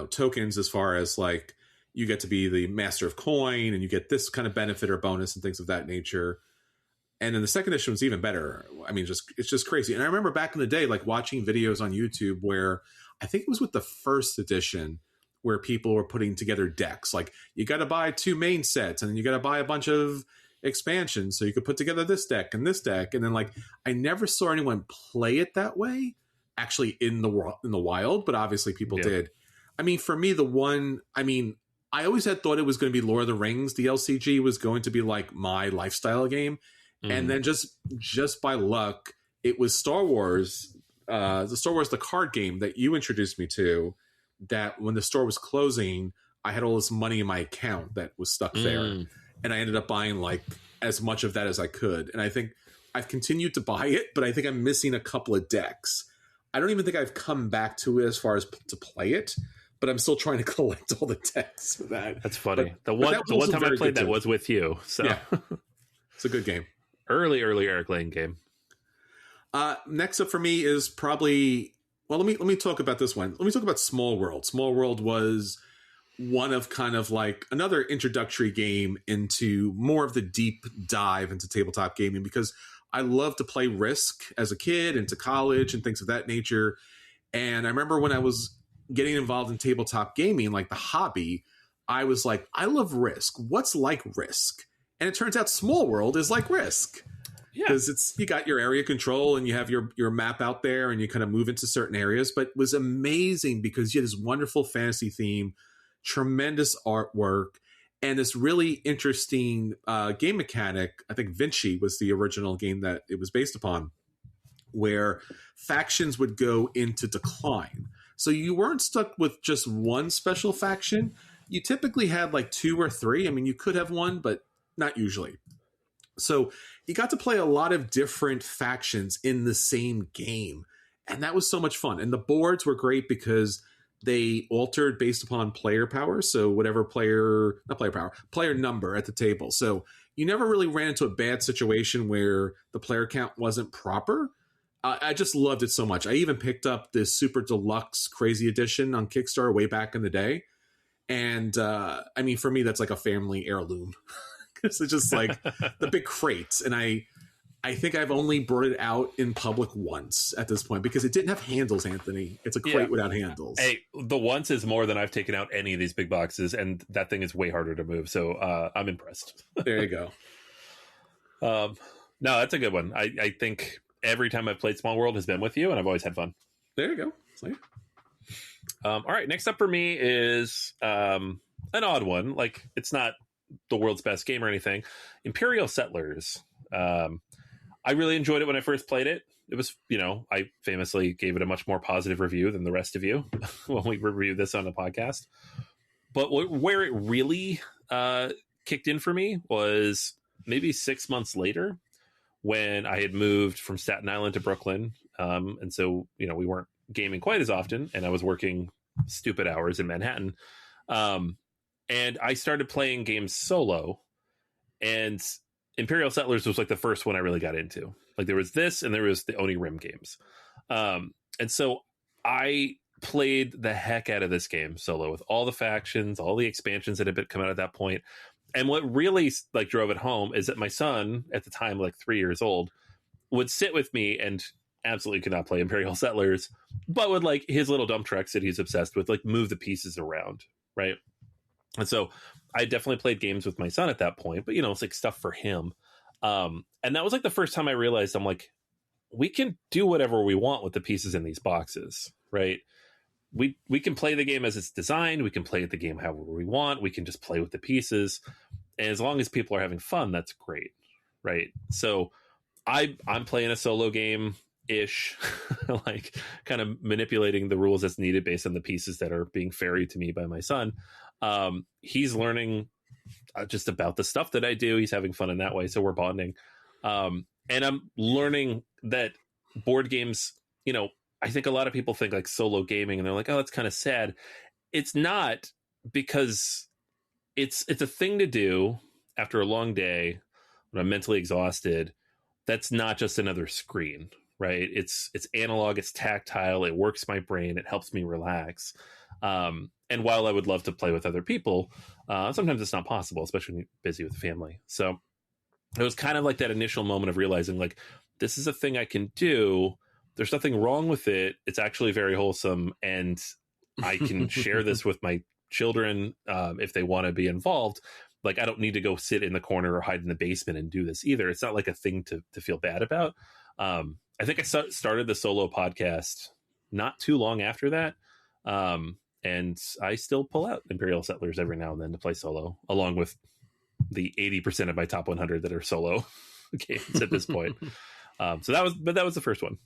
tokens as far as like you get to be the master of coin, and you get this kind of benefit or bonus and things of that nature. And then the second edition was even better. I mean, it's just crazy. And I remember back in the day, like watching videos on YouTube where I think it was with the first edition where people were putting together decks. Like you got to buy 2 main sets, and then you got to buy a bunch of expansions so you could put together this deck and this deck. And then like I never saw anyone play it that way, actually in the wild, but obviously people did. I mean, for me, I always had thought it was going to be Lord of the Rings. The LCG was going to be like my lifestyle game. And then just by luck, it was Star Wars, the card game that you introduced me to, that when the store was closing, I had all this money in my account that was stuck there. And I ended up buying like as much of that as I could. And I think I've continued to buy it, but I think I'm missing a couple of decks. I don't even think I've come back to it as far as to play it, but I'm still trying to collect all the decks for that. That's funny. The one time I played that was with you. So yeah. It's a good game. Early Eric Lane game. Next up for me is probably, well, let me talk about this one. Let me talk about Small World. Small World was one of kind of like another introductory game into more of the deep dive into tabletop gaming, because I loved to play Risk as a kid, into college and things of that nature. And I remember when I was getting involved in tabletop gaming, like the hobby, I was like, I love Risk. What's like Risk? And it turns out Small World is like Risk. Because you got your area control and you have your map out there and you kind of move into certain areas. But it was amazing because you had this wonderful fantasy theme, tremendous artwork, and this really interesting game mechanic. I think Vinci was the original game that it was based upon, where factions would go into decline. So you weren't stuck with just one special faction. You typically had like 2 or 3. I mean, you could have one, but not usually. So you got to play a lot of different factions in the same game. And that was so much fun. And the boards were great because they altered based upon player power. So whatever player number at the table. So you never really ran into a bad situation where the player count wasn't proper. I just loved it so much. I even picked up this super deluxe crazy edition on Kickstarter way back in the day. And I mean, for me, that's like a family heirloom. It's just like the big crates. And I think I've only brought it out in public once at this point because it didn't have handles, Anthony. It's a crate without handles. Hey, the once is more than I've taken out any of these big boxes, and that thing is way harder to move. So I'm impressed. There you go. No, that's a good one. I think every time I've played Small World has been with you, and I've always had fun. There you go. See? All right, next up for me is an odd one. Like, it's not the world's best game or anything. Imperial Settlers. I really enjoyed it when I first played it. It was, I famously gave it a much more positive review than the rest of you when we reviewed this on the podcast. But where it really kicked in for me was maybe 6 months later when I had moved from Staten Island to Brooklyn. And so, we weren't gaming quite as often, and I was working stupid hours in Manhattan. And I started playing games solo, and Imperial Settlers was like the first one I really got into. Like, there was this and there was the Oni Rim games. And so I played the heck out of this game solo with all the factions, all the expansions that had come out at that point. And what really like drove it home is that my son, at the time, like 3 years old, would sit with me and absolutely could not play Imperial Settlers, but would like his little dump trucks that he's obsessed with, like move the pieces around. Right. And so I definitely played games with my son at that point, but it's like stuff for him. And that was like the first time I realized I'm like, we can do whatever we want with the pieces in these boxes, right? We can play the game as it's designed. We can play the game however we want. We can just play with the pieces. And as long as people are having fun, that's great. Right. So I'm playing a solo game ish, like kind of manipulating the rules as needed based on the pieces that are being ferried to me by my son. He's learning just about the stuff that I do. He's having fun in that way. So we're bonding. And I'm learning that board games, I think a lot of people think like solo gaming and they're like, oh, that's kind of sad. It's not, because it's a thing to do after a long day when I'm mentally exhausted. That's not just another screen, right? It's analog, it's tactile, it works my brain, it helps me relax. And while I would love to play with other people, sometimes it's not possible, especially when you're busy with the family. So it was kind of like that initial moment of realizing, like, this is a thing I can do. There's nothing wrong with it. It's actually very wholesome. And I can share this with my children if they want to be involved. Like, I don't need to go sit in the corner or hide in the basement and do this either. It's not like a thing to feel bad about. I think I started the solo podcast not too long after that. And I still pull out Imperial Settlers every now and then to play solo, along with the 80% of my top 100 that are solo games at this point. So that was the first one.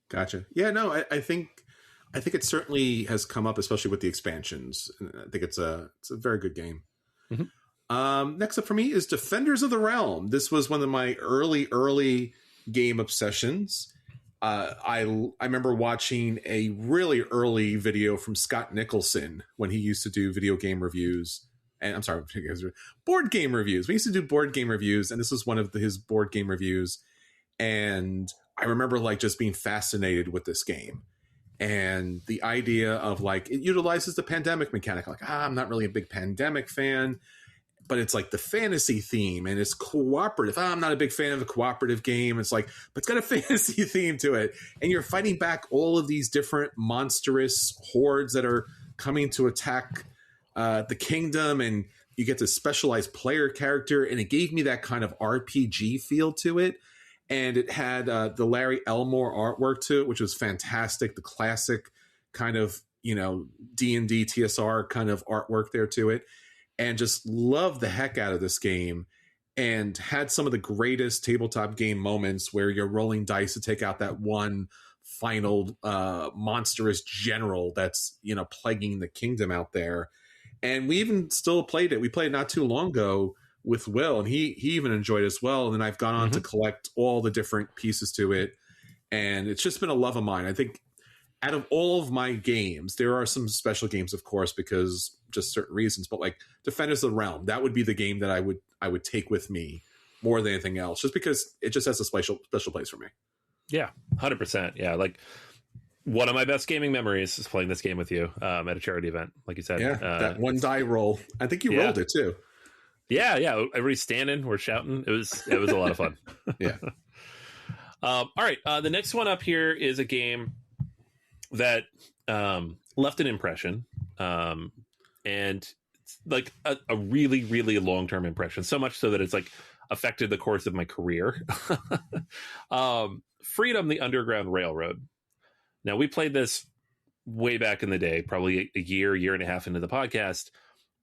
Gotcha. Yeah, no, I think it certainly has come up, especially with the expansions. I think it's a very good game. Mm-hmm. Next up for me is Defenders of the Realm. This was one of my early game obsessions. I remember watching a really early video from Scott Nicholson when he used to do video game reviews. And I'm sorry, board game reviews. We used to do board game reviews, and this was one of his board game reviews. And I remember like just being fascinated with this game. And the idea of like, it utilizes the pandemic mechanic. Like, I'm not really a big pandemic fan. but it's like the fantasy theme and it's cooperative. I'm not a big fan of a cooperative game. It's like, but it's got a fantasy theme to it. And you're fighting back all of these different monstrous hordes that are coming to attack the kingdom, and you get this specialized player character. And it gave me that kind of RPG feel to it. And it had the Larry Elmore artwork to it, which was fantastic. The classic kind of, D&D TSR kind of artwork there to it. And just loved the heck out of this game, and had some of the greatest tabletop game moments where you're rolling dice to take out that one final monstrous general that's, plaguing the kingdom out there. And we even still played it. We played it not too long ago with Will, and he even enjoyed it as well. And then I've gone on to collect all the different pieces to it. And it's just been a love of mine. I think out of all of my games, there are some special games, of course, because just certain reasons, but like Defenders of the Realm, that would be the game that I would take with me more than anything else, just because it just has a special place for me. Yeah, 100%. Yeah, like one of my best gaming memories is playing this game with you at a charity event, like you said. Yeah, that one die roll. I think you rolled it too. Yeah. Everybody's standing, we're shouting. It was a lot of fun. Yeah. All right. The next one up here is a game that left an impression, and like a really, really long-term impression. So much so that it's like affected the course of my career. Freedom, the Underground Railroad. Now, we played this way back in the day, probably a year and a half into the podcast,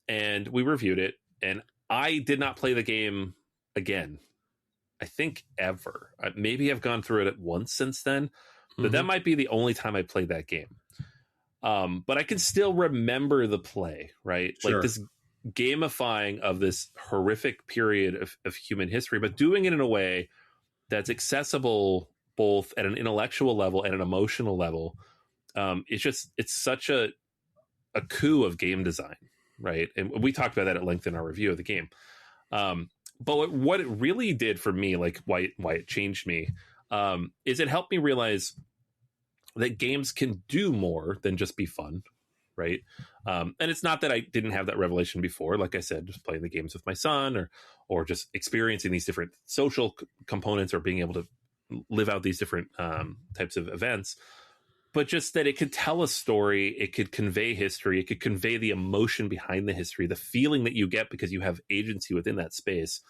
and we reviewed it. And I did not play the game again, I think ever. Maybe I've gone through it once since then, but that might be the only time I played that game. But I can still remember the play, right? Sure. Like this gamifying of this horrific period of human history, but doing it in a way that's accessible both at an intellectual level and an emotional level. It's such a coup of game design, right? And we talked about that at length in our review of the game. But what it really did for me, like why it changed me, is it helped me realize that games can do more than just be fun, right? And it's not that I didn't have that revelation before. Like I said, just playing the games with my son, or just experiencing these different social components, or being able to live out these different types of events. But just that it could tell a story, it could convey history, it could convey the emotion behind the history, the feeling that you get because you have agency within that space,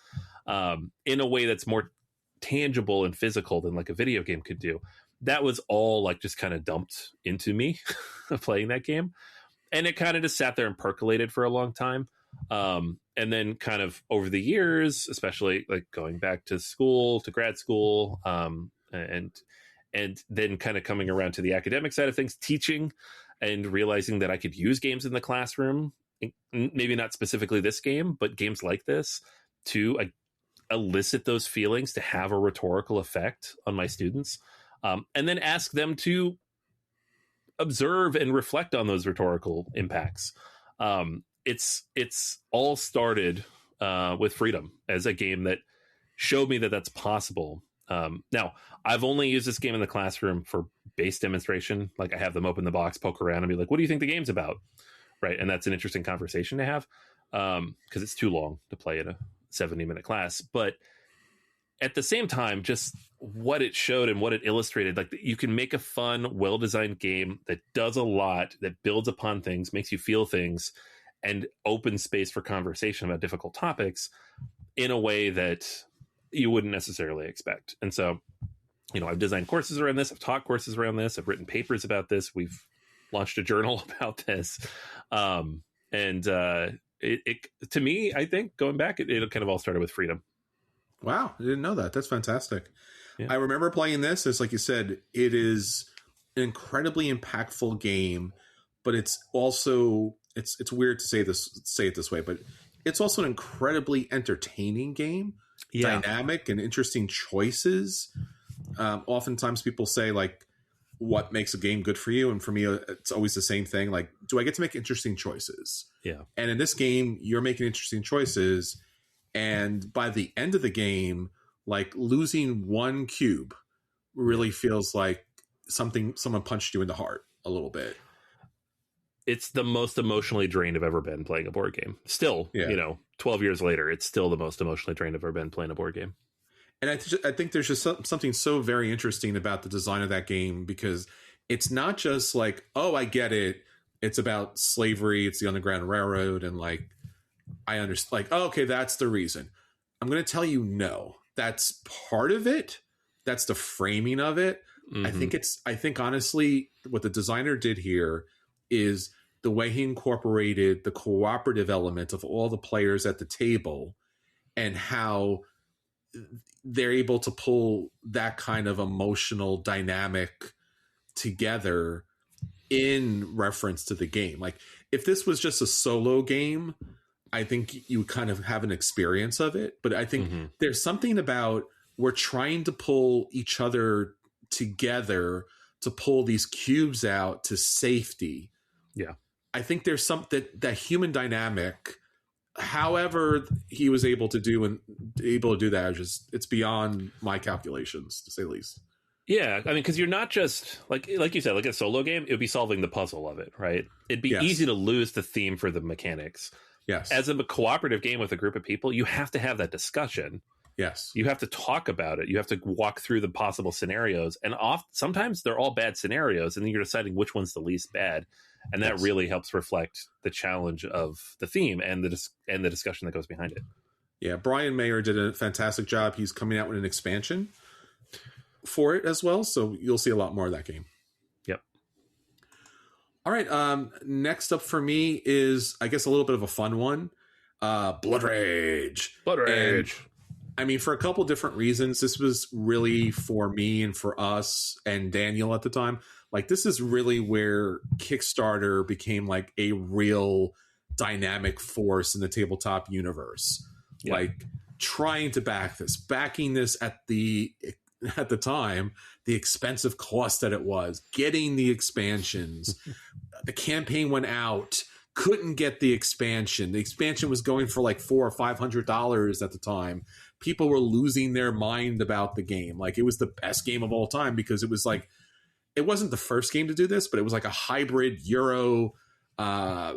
in a way that's more tangible and physical than like a video game could do. That was all like just kind of dumped into me playing that game. And it kind of just sat there and percolated for a long time. And then kind of over the years, especially like going back to school, to grad school, and then kind of coming around to the academic side of things, teaching, and realizing that I could use games in the classroom, maybe not specifically this game, but games like this, to elicit those feelings, to have a rhetorical effect on my students, and then ask them to observe and reflect on those rhetorical impacts. It's all started with Freedom as a game that showed me that that's possible. Now, I've only used this game in the classroom for base demonstration. Like I have them open the box, poke around, and be like, what do you think the game's about? Right. And that's an interesting conversation to have, because it's too long to play in a 70-minute class. But at the same time, just what it showed and what it illustrated, like you can make a fun, well-designed game that does a lot, that builds upon things, makes you feel things, and opens space for conversation about difficult topics in a way that you wouldn't necessarily expect. And so, I've designed courses around this. I've taught courses around this. I've written papers about this. We've launched a journal about this. It to me, I think going back, it kind of all started with Freedom. Wow. I didn't know that. That's fantastic. Yeah. I remember playing this. It's like you said, it is an incredibly impactful game, but it's also, it's weird to say it this way, but it's also an incredibly entertaining game. Yeah. Dynamic and interesting choices. Oftentimes people say like, what makes a game good for you? And for me, it's always the same thing. Like, do I get to make interesting choices? Yeah. And in this game, you're making interesting choices. And by the end of the game, like losing one cube really feels like someone punched you in the heart a little bit. it's the most emotionally drained I've ever been playing a board game. Still, 12 years later, it's still the most emotionally drained I've ever been playing a board game. And I think there's just something so very interesting about the design of that game, because it's not just like, oh, I get it. It's about slavery. It's the Underground Railroad. And like, I understand, like, oh, okay, that's the reason. I'm going to tell you, no, that's part of it. That's the framing of it. I think honestly, what the designer did here is the way he incorporated the cooperative element of all the players at the table and how they're able to pull that kind of emotional dynamic together in reference to the game. Like, if this was just a solo game, I think you kind of have an experience of it. But I think there's something about we're trying to pull each other together to pull these cubes out to safety. Yeah. I think there's that human dynamic, however he was able to do that, it's beyond my calculations, to say the least. Yeah, I mean, because you're not just like you said, like a solo game, it would be solving the puzzle of it, right? It'd be easy to lose the theme for the mechanics. Yes. As a cooperative game with a group of people, you have to have that discussion. Yes. You have to talk about it. You have to walk through the possible scenarios, and sometimes they're all bad scenarios, and then you're deciding which one's the least bad, and that really helps reflect the challenge of the theme and the discussion that goes behind it. Yeah, Brian Mayer did a fantastic job. He's coming out with an expansion for it as well, so you'll see a lot more of that game. Yep. All right, next up for me is, I guess, a little bit of a fun one. Blood Rage. And, I mean, for a couple different reasons. This was really for me and for us and Daniel at the time. Like, this is really where Kickstarter became like a real dynamic force in the tabletop universe. Yep. Like, trying to backing this at the time, the expensive cost that it was, getting the expansions. The campaign went out, couldn't get the expansion. The expansion was going for like $400 or $500 at the time. People were losing their mind about the game. Like, it was the best game of all time, because it was like, it wasn't the first game to do this, but it was like a hybrid Euro Amerithrash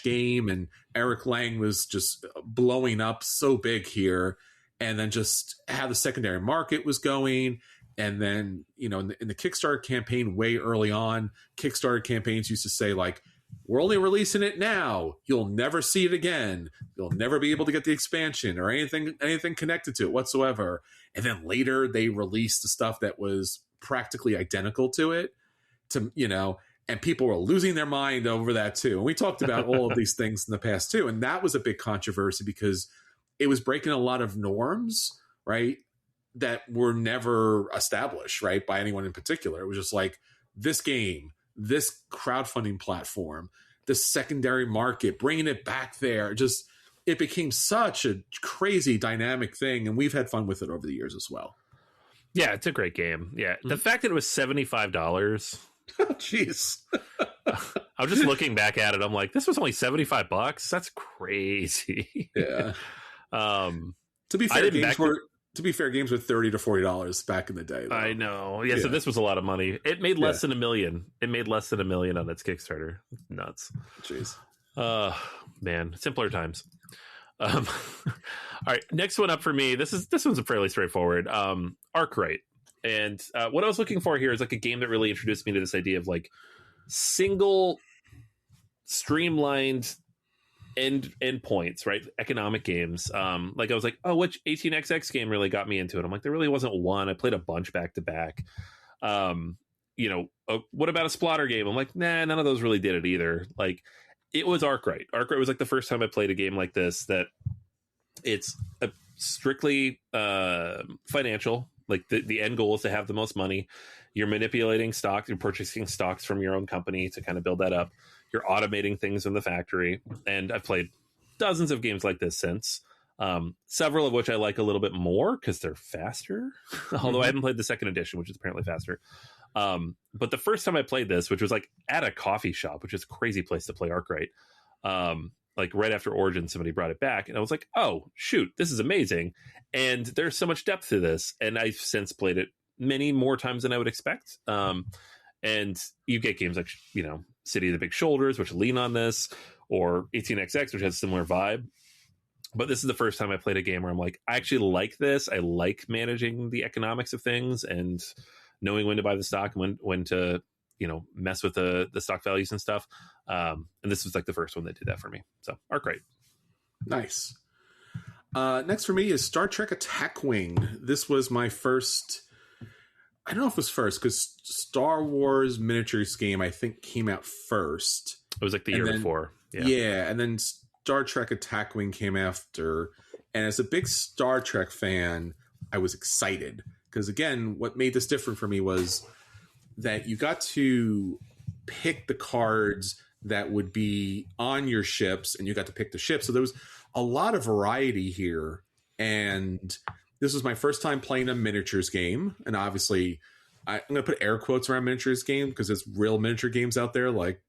game, and Eric Lang was just blowing up so big here. And then just how the secondary market was going. And then, in the Kickstarter campaign way early on, Kickstarter campaigns used to say, like, we're only releasing it now. You'll never see it again. You'll never be able to get the expansion or anything connected to it whatsoever. And then later they released the stuff that was practically identical to it, and people were losing their mind over that too. And we talked about all of these things in the past too. And that was a big controversy, because it was breaking a lot of norms, right, that were never established, right, by anyone in particular. It was just like, this game, this crowdfunding platform, the secondary market, bringing it back there. Just, it became such a crazy dynamic thing, and we've had fun with it over the years as well. Yeah, it's a great game. Yeah, the fact that it was $75. Oh, jeez. I was just looking back at it. I'm like, this was only $75. That's crazy. Yeah. To be fair, games were $30 to $40 back in the day, though. I know. Yeah, so this was a lot of money. It made less than $1 million. It made less than $1 million on its Kickstarter. Nuts. Jeez. Man, simpler times. All right, next one up for me. This one's fairly straightforward. Arkwright. And what I was looking for here is like a game that really introduced me to this idea of like single streamlined end points, right? Economic games. Like I was like, oh, which 18xx game really got me into it? I'm like, there really wasn't one. I played a bunch back to back. What about a Splotter game? I'm like, nah, none of those really did it either. Like, it was Arkwright. Arkwright was like the first time I played a game like this that it's strictly financial. Like the end goal is to have the most money. You're manipulating stock. You're purchasing stocks from your own company to kind of build that up. You're automating things in the factory. And I've played dozens of games like this since. Several of which I like a little bit more because they're faster. Although I haven't played the second edition, which is apparently faster. But the first time I played this, which was like at a coffee shop, which is a crazy place to play Arkwright. Like right after Origin, somebody brought it back, and I was like, "Oh shoot, this is amazing!" And there's so much depth to this, and I've since played it many more times than I would expect. And you get games like City of the Big Shoulders, which lean on this, or 18XX, which has a similar vibe. But this is the first time I played a game where I'm like, I actually like this. I like managing the economics of things and knowing when to buy the stock and when to, mess with the stock values and stuff. And this was like the first one that did that for me. So Arkwright. Nice. Next for me is Star Trek Attack Wing. This was my first, I don't know if it was first, because Star Wars miniatures game, I think, came out first. It was like the year before. Yeah, and then Star Trek Attack Wing came after. And as a big Star Trek fan, I was excited. Because again, what made this different for me was that you got to pick the cards that would be on your ships, and you got to pick the ships. So there was a lot of variety here. And this was my first time playing a miniatures game. And obviously, I'm going to put air quotes around miniatures game because there's real miniature games out there like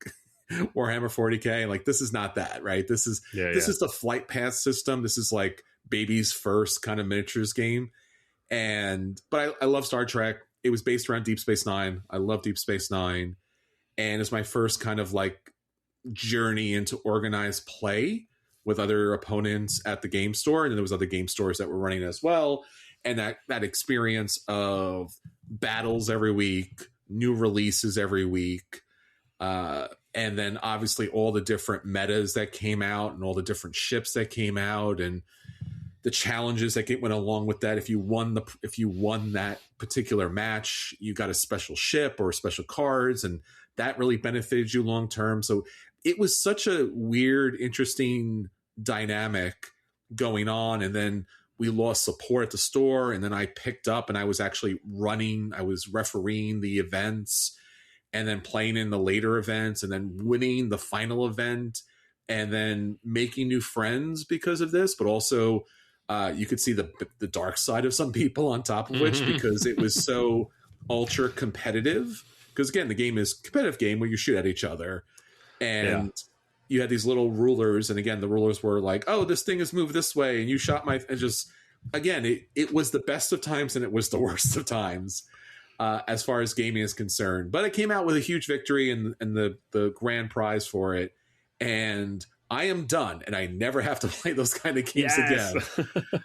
Warhammer 40K. Like, this is not that, right? This is the flight path system. This is like baby's first kind of miniatures game. But I love Star Trek. It was based around Deep Space Nine. I love Deep Space Nine. And it's my first kind of like journey into organized play with other opponents at the game store. And then there was other game stores that were running as well. And that experience of battles every week, new releases every week, and then obviously all the different metas that came out and all the different ships that came out and the challenges that went along with that. If you won that particular match, you got a special ship or special cards, and that really benefited you long term. So it was such a weird, interesting dynamic going on. And then we lost support at the store, and then I picked up and I was actually I was refereeing the events and then playing in the later events and then winning the final event and then making new friends because of this. But also you could see the dark side of some people on top of which, because it was so ultra competitive. Because again, the game is a competitive game where you shoot at each other, and you had these little rulers. And again, the rulers were like, oh, this thing is moved this way. And you shot and just, again, it was the best of times and it was the worst of times as far as gaming is concerned. But it came out with a huge victory and the grand prize for it. And I am done, and I never have to play those kind of games again.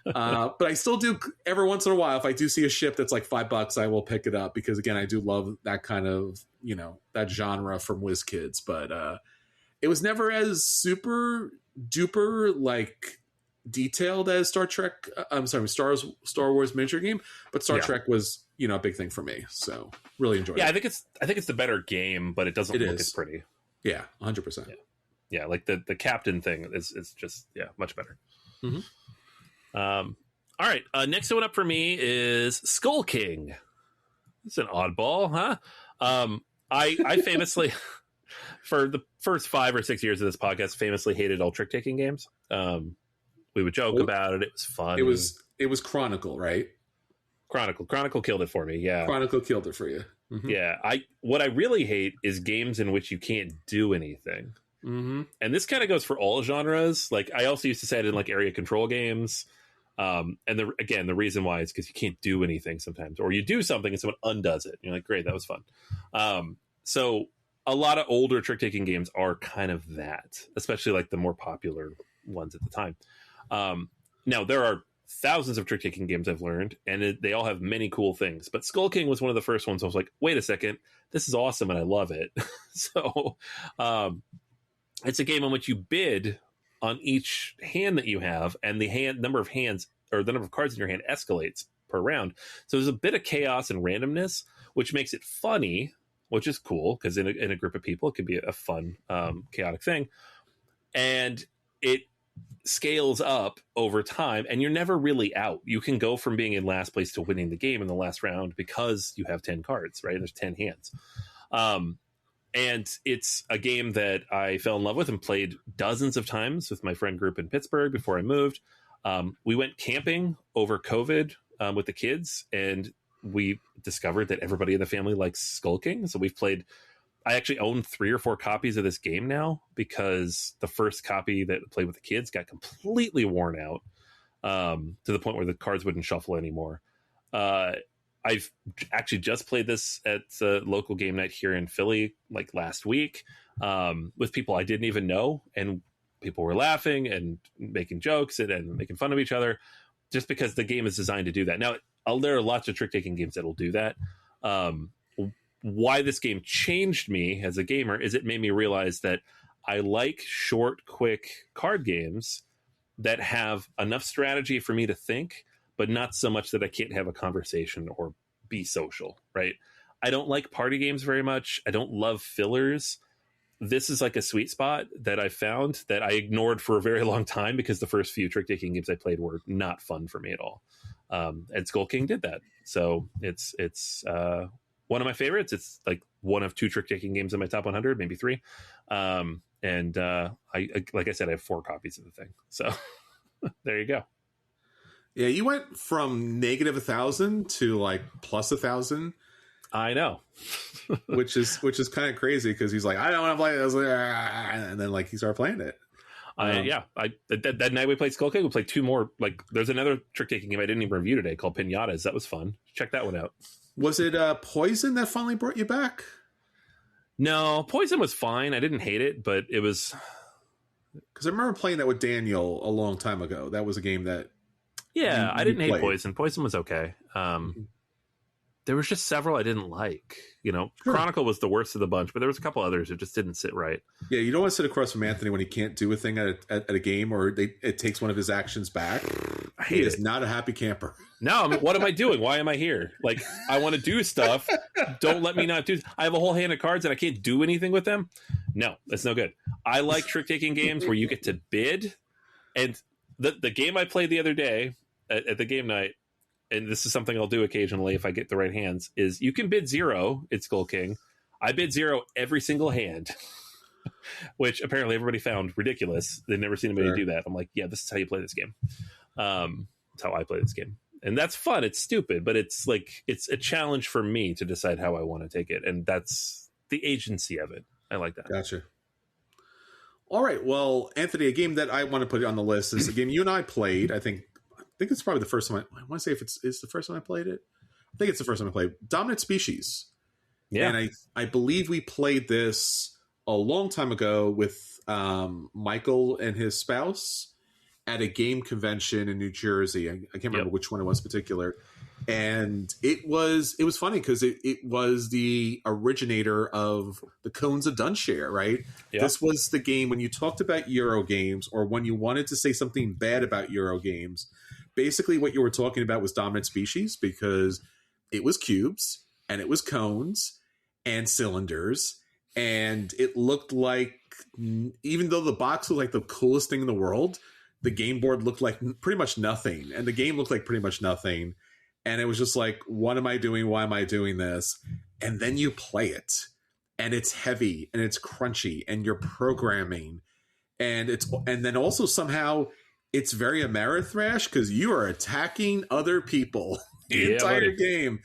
But I still do every once in a while. If I do see a ship that's like $5, I will pick it up because, again, I do love that kind of, that genre from WizKids. But it was never as super duper like detailed as Star Wars miniature game. But Star Trek was, a big thing for me. So really enjoyed it. I think it's the better game, but it doesn't look as pretty. Yeah, 100%. Yeah, like the captain thing is just much better. Mm-hmm. All right, next one up for me is Skull King. It's an oddball, huh? I famously, for the first 5 or 6 years of this podcast, famously hated all trick taking games. We would joke about it. It was fun. It was Chronicle, right? Chronicle killed it for me. Yeah, Chronicle killed it for you. Mm-hmm. Yeah, what I really hate is games in which you can't do anything. Mm-hmm. And this kind of goes for all genres. Like, I also used to say it in like area control games. And the reason why is because you can't do anything sometimes, or you do something and someone undoes it. And you're like, great, that was fun. So a lot of older trick taking games are kind of that, especially like the more popular ones at the time. Now there are thousands of trick taking games I've learned, and they all have many cool things. But Skull King was one of the first ones I was like, wait a second, this is awesome and I love it. So it's a game in which you bid on each hand that you have, and the number of hands or the number of cards in your hand escalates per round. So there's a bit of chaos and randomness, which makes it funny, which is cool because in a group of people, it could be a fun, chaotic thing. And it scales up over time, and you're never really out. You can go from being in last place to winning the game in the last round because you have 10 cards, right? There's 10 hands. And it's a game that I fell in love with and played dozens of times with my friend group in Pittsburgh before I moved. We went camping over COVID with the kids, and we discovered that everybody in the family likes Skull King. So I actually own 3 or 4 copies of this game now because the first copy that I played with the kids got completely worn out to the point where the cards wouldn't shuffle anymore. I I've actually just played this at the local game night here in Philly, like last week, with people I didn't even know, and people were laughing and making jokes and making fun of each other, just because the game is designed to do that. Now, there are lots of trick-taking games that will do that. Why this game changed me as a gamer is it made me realize that I like short, quick card games that have enough strategy for me to think, but not so much that I can't have a conversation or be social, right? I don't like party games very much. I don't love fillers. This is like a sweet spot that I found that I ignored for a very long time because the first few trick-taking games I played were not fun for me at all. And Skull King did that. So it's one of my favorites. It's like one of 2 trick-taking games in my top 100, maybe 3. I like I said, I have 4 copies of the thing. So there you go. Yeah, you went from negative 1,000 to like plus 1,000. I know, which is kind of crazy because he's like, I don't want to play this, and then like he started playing it. That night we played Skull King, we played 2 more. Like, there's another trick-taking game I didn't even review today called Pinatas. That was fun. Check that one out. Was it Poison that finally brought you back? No, Poison was fine. I didn't hate it, but it was... Because I remember playing that with Daniel a long time ago. That was a game that... Yeah, I didn't hate Poison. Poison was okay. There was just several I didn't like. You know, sure. Chronicle was the worst of the bunch, but there was a couple others that just didn't sit right. Yeah, you don't want to sit across from Anthony when he can't do a thing at a game, or it takes one of his actions back. He is not a happy camper. No, I mean, what am I doing? Why am I here? Like, I want to do stuff. Don't let me not do. I have a whole hand of cards and I can't do anything with them. No, that's no good. I like trick-taking games where you get to bid. And the game I played the other day at the game night, and this is something I'll do occasionally if I get the right hands, is you can bid 0 at Skull King. I bid 0 every single hand, which apparently everybody found ridiculous. They've never seen anybody do that. I'm like, yeah, this is how you play this game. That's how I play this game. And that's fun. It's stupid, but it's like, it's a challenge for me to decide how I want to take it. And that's the agency of it. I like that. Gotcha. All right. Well, Anthony, a game that I want to put on the list is a game you and I played. I think it's probably the first time I want to say if it's the first time I played it. I think it's the first time I played Dominant Species. Yeah. And I believe we played this a long time ago with Michael and his spouse at a game convention in New Jersey. I can't remember which one it was in particular. And it was funny because it was the originator of the Cones of Dunshire, right? Yep. This was the game when you talked about Euro games, or when you wanted to say something bad about Euro games. Basically, what you were talking about was Dominant Species, because it was cubes and it was cones and cylinders, and it looked like, even though the box looked like the coolest thing in the world, the game board looked like pretty much nothing, and the game looked like pretty much nothing. And it was just like, what am I doing? Why am I doing this? And then you play it, and it's heavy and it's crunchy, and you're programming, and then also somehow it's very Amerithrash because you are attacking other people the entire game.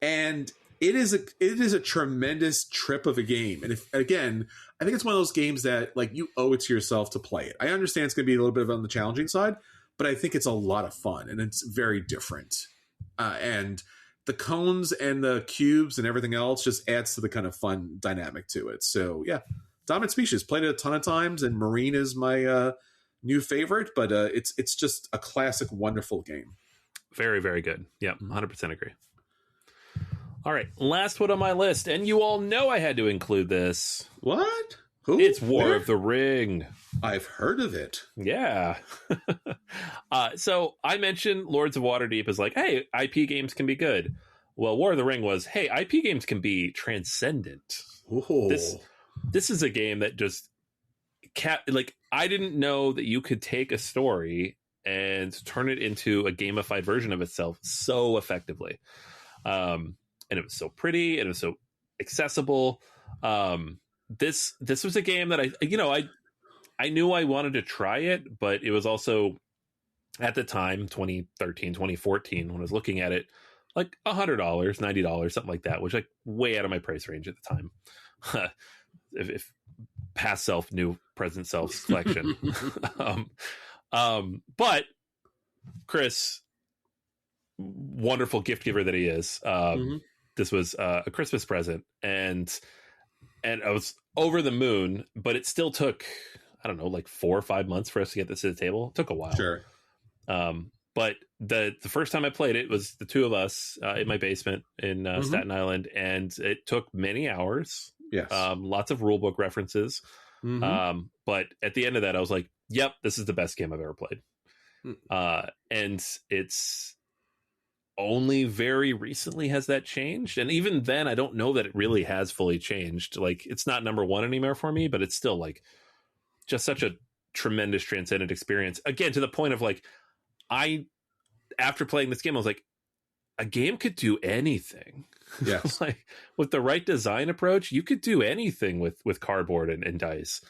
And it is a tremendous trip of a game. And I think it's one of those games that, like, you owe it to yourself to play it. I understand it's going to be a little bit on the challenging side, but I think it's a lot of fun, and it's very different. And the cones and the cubes and everything else just adds to the kind of fun dynamic to it. So yeah, Dominant Species, played it a ton of times, and Marine is my new favorite, but it's just a classic, wonderful game. Very, very good. Yeah, 100% agree. All right, last one on my list, and you all know I had to include this. What? Who? It's War of the Ring. I've heard of it. Yeah. So I mentioned Lords of Waterdeep as like, hey, IP games can be good. Well, War of the Ring was, hey, IP games can be transcendent. Ooh. This is a game that just I didn't know that you could take a story and turn it into a gamified version of itself so effectively. And it was so pretty, and it was so accessible. This was a game that I knew I wanted to try it, but it was also, at the time, 2013, 2014, when I was looking at it, like $100, $90, something like that, which like way out of my price range at the time. if past self knew present self's collection. But Chris, wonderful gift giver that he is. This was a Christmas present, and I was over the moon, but it still took, I don't know, like 4 or 5 months for us to get this to the table. It took a while. Sure. But the first time I played it was the two of us in my basement in Staten Island, and it took many hours. Yes. Lots of rulebook references. But at the end of that, I was like, yep, this is the best game I've ever played. And it's only very recently has that changed. And even then, I don't know that it really has fully changed. Like, it's not number one anymore for me, but it's still like just such a tremendous transcendent experience. Again, to the point of like, after playing this game, I was like, a game could do anything. Yes. Like, with the right design approach, you could do anything with cardboard and dice.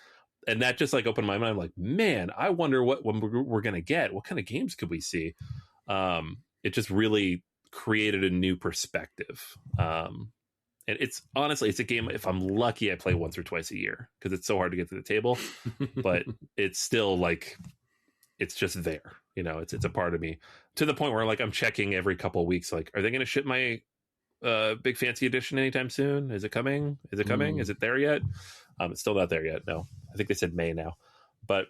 And that just like opened my mind. I'm like, man, I wonder when we're going to get, what kind of games could we see? It just really created a new perspective. And it's honestly, it's a game, if I'm lucky, I play once or twice a year because it's so hard to get to the table, but it's still like, it's just there, you know, it's a part of me, to the point where like I'm checking every couple of weeks, like, are they going to ship my big fancy edition anytime soon? Is it coming? Is it there yet? It's still not there yet. No, I think they said May now, but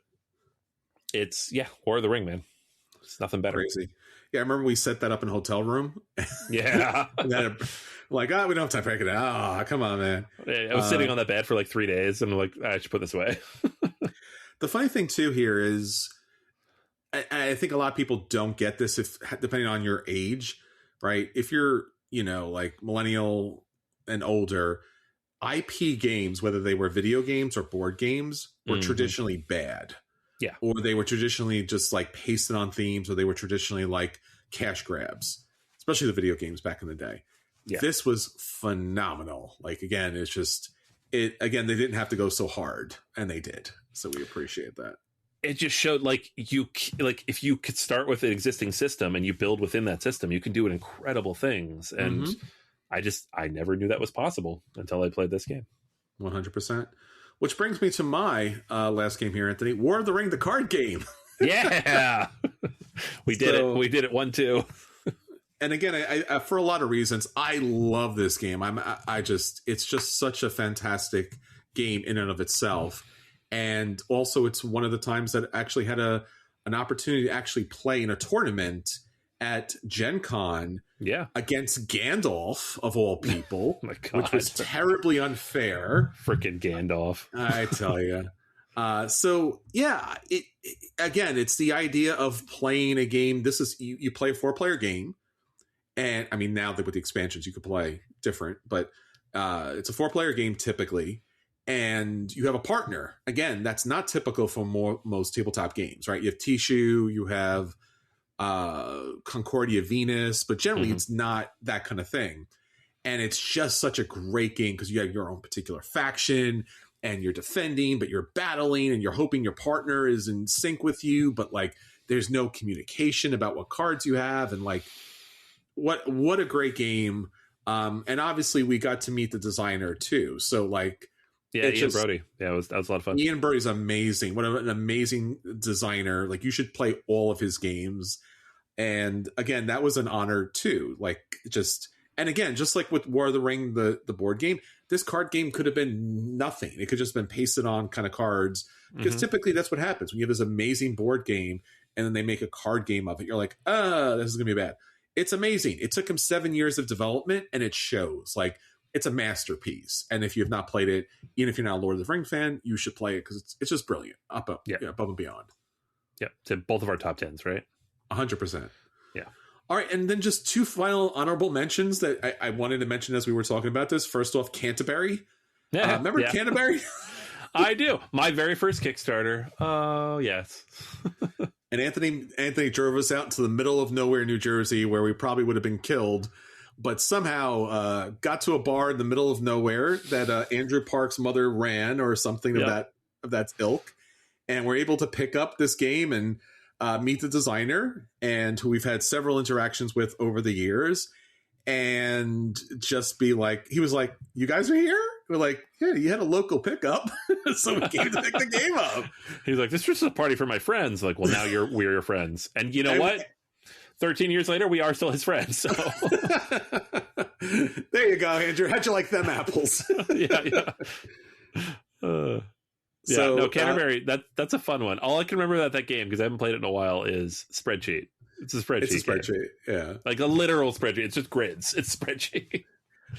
it's War of the Ring, man. It's nothing better. Crazy. Yeah, I remember we set that up in a hotel room. Yeah. Then like, we don't have time to break it out. Oh, come on, man. I was sitting on that bed for like 3 days, and I'm like, I should put this away. The funny thing too here is, I think a lot of people don't get this, depending on your age, right? If you're, you know, like millennial and older, IP games, whether they were video games or board games, were traditionally bad. Yeah. Or they were traditionally just like pasted on themes, or they were traditionally like cash grabs, especially the video games back in the day. Yeah. This was phenomenal. Like, again, it's just, they didn't have to go so hard, and they did. So we appreciate that. It just showed like if you could start with an existing system and you build within that system, you can do incredible things. And I never knew that was possible until I played this game. 100%. Which brings me to my last game here, Anthony. War of the Ring, the card game. Yeah. We did it. We did it 1-2. And again, I for a lot of reasons, I love this game. It's just such a fantastic game in and of itself. And also, it's one of the times that I actually had an opportunity to actually play in a tournament at Gen Con against Gandalf, of all people, which was terribly unfair. Freaking Gandalf. I tell you. It's the idea of playing a game. This is, you play a 4-player game. And I mean, now that with the expansions, you could play different, but it's a 4-player game typically. And you have a partner. Again, that's not typical for most tabletop games, right? You have Tishu, you have Concordia Venus, but generally it's not that kind of thing. And it's just such a great game because you have your own particular faction and you're defending, but you're battling and you're hoping your partner is in sync with you, but like there's no communication about what cards you have. And like, what a great game. And obviously we got to meet the designer too. So like, Ian Brody. Yeah, that was a lot of fun. Ian Brody's amazing. What an amazing designer. Like, you should play all of his games. And again, that was an honor too. Like, just like with War of the Ring, the board game, this card game could have been nothing. It could just been pasted on kind of cards. Because typically that's what happens. When you have this amazing board game and then they make a card game of it, you're like, this is going to be bad. It's amazing. It took him 7 years of development, and it shows. Like, it's a masterpiece. And if you have not played it, even if you're not a Lord of the Rings fan, you should play it because it's just brilliant. Above and beyond. Yeah. It's in both of our top 10s, right? 100%. Yeah. All right. And then just 2 final honorable mentions that I wanted to mention as we were talking about this. First off, Canterbury. Yeah. Remember Canterbury? I do. My very first Kickstarter. Oh, yes. And Anthony drove us out to the middle of nowhere, New Jersey, where we probably would have been killed, but somehow got to a bar in the middle of nowhere that Andrew Park's mother ran, or something of that ilk, and we're able to pick up this game and meet the designer, and who we've had several interactions with over the years, and just be like, he was like, "You guys are here?" We're like, "Yeah, you had a local pickup," so we came to pick the game up. He's like, "This was just a party for my friends." Like, well, now we're your friends, and you know what? 13 years later, we are still his friends. So there you go, Andrew. How'd you like them apples? yeah. Canterbury. That's a fun one. All I can remember about that game, because I haven't played it in a while, is spreadsheet. It's a spreadsheet. Yeah, like a literal spreadsheet. It's just grids. It's spreadsheet.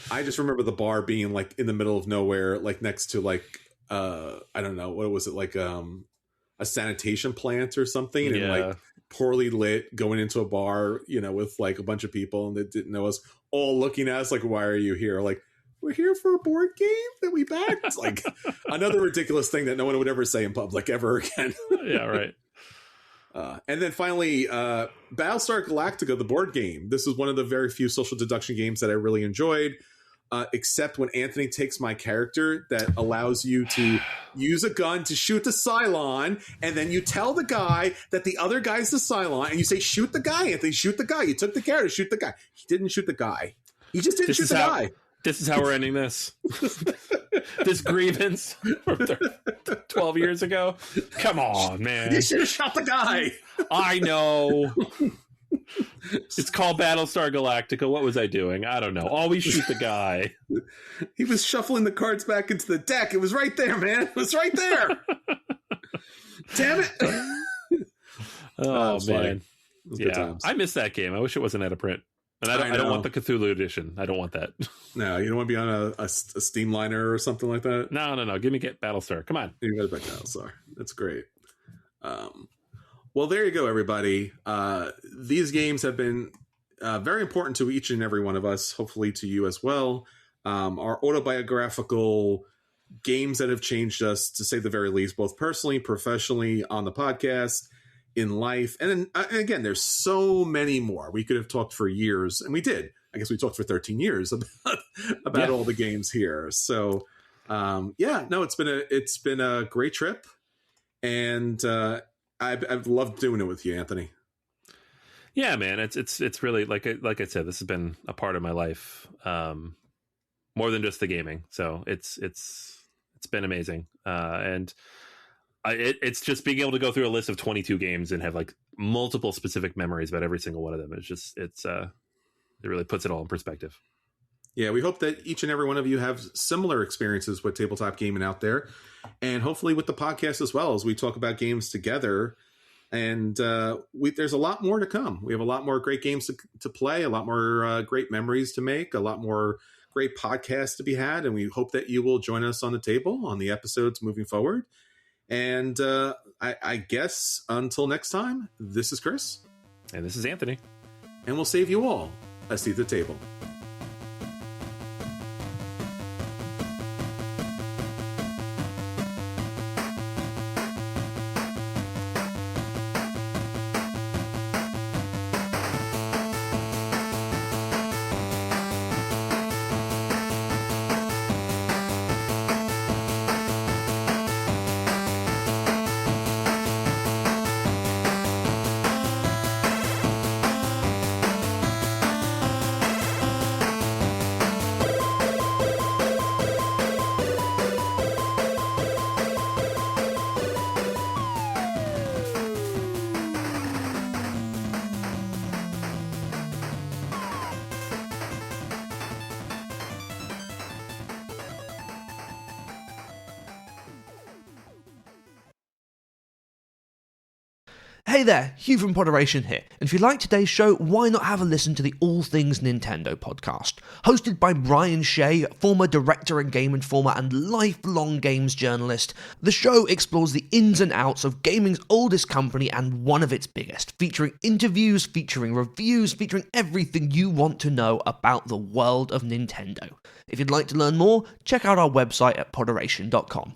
I just remember the bar being like in the middle of nowhere, like next to like I don't know, what was it, like a sanitation plant or something, and like poorly lit, going into a bar, with like a bunch of people and they didn't know us, all looking at us like, why are you here? Like, we're here for a board game that we backed. It's like another ridiculous thing that no one would ever say in public ever again. Yeah, right. And then finally, Battlestar Galactica, the board game. This is one of the very few social deduction games that I really enjoyed, except when Anthony takes my character that allows you to use a gun to shoot the Cylon, and then you tell the guy that the other guy's the Cylon, and you say, shoot the guy, Anthony, shoot the guy. You took the character, shoot the guy. He didn't shoot the guy. He just didn't shoot the guy. This is how we're ending this. This grievance from 12 years ago. Come on, man. You should have shot the guy. I know. It's called Battlestar Galactica. What was I doing? I don't know. Always shoot the guy. He was shuffling the cards back into the deck. It was right there, man. It was right there. Damn it. Oh, man. Yeah, I missed that game. I wish it wasn't out of print. And I don't want the Cthulhu edition. I don't want that. No, you don't want to be on a Steam liner or something like that? No. Give me Battlestar. Come on. You got Battlestar. That's great. Well, there you go, everybody. These games have been very important to each and every one of us, hopefully to you as well. Our autobiographical games that have changed us, to say the very least, both personally, professionally, on the podcast, in life. And again, there's so many more. We could have talked for years, and we did. I guess we talked for 13 years about all the games here. So it's been a great trip, and I've loved doing it with you, Anthony. Yeah, man, it's really like I said, this has been a part of my life, more than just the gaming. So it's been amazing, and it's just being able to go through a list of 22 games and have like multiple specific memories about every single one of them. It really puts it all in perspective. Yeah, we hope that each and every one of you have similar experiences with tabletop gaming out there, and hopefully with the podcast as well, as we talk about games together. And there's a lot more to come. We have a lot more great games to play, a lot more great memories to make, a lot more great podcasts to be had, and we hope that you will join us on the table on the episodes moving forward. And I guess until next time, this is Chris. And this is Anthony. And we'll save you all a seat at the table. Hey there, Hugh from Podderation here, and if you like today's show, why not have a listen to the All Things Nintendo podcast, hosted by Brian Shea, former director and Game Informer and lifelong games journalist. The show explores the ins and outs of gaming's oldest company and one of its biggest, featuring interviews, featuring reviews, featuring everything you want to know about the world of Nintendo. If you'd like to learn more, check out our website at podderation.com.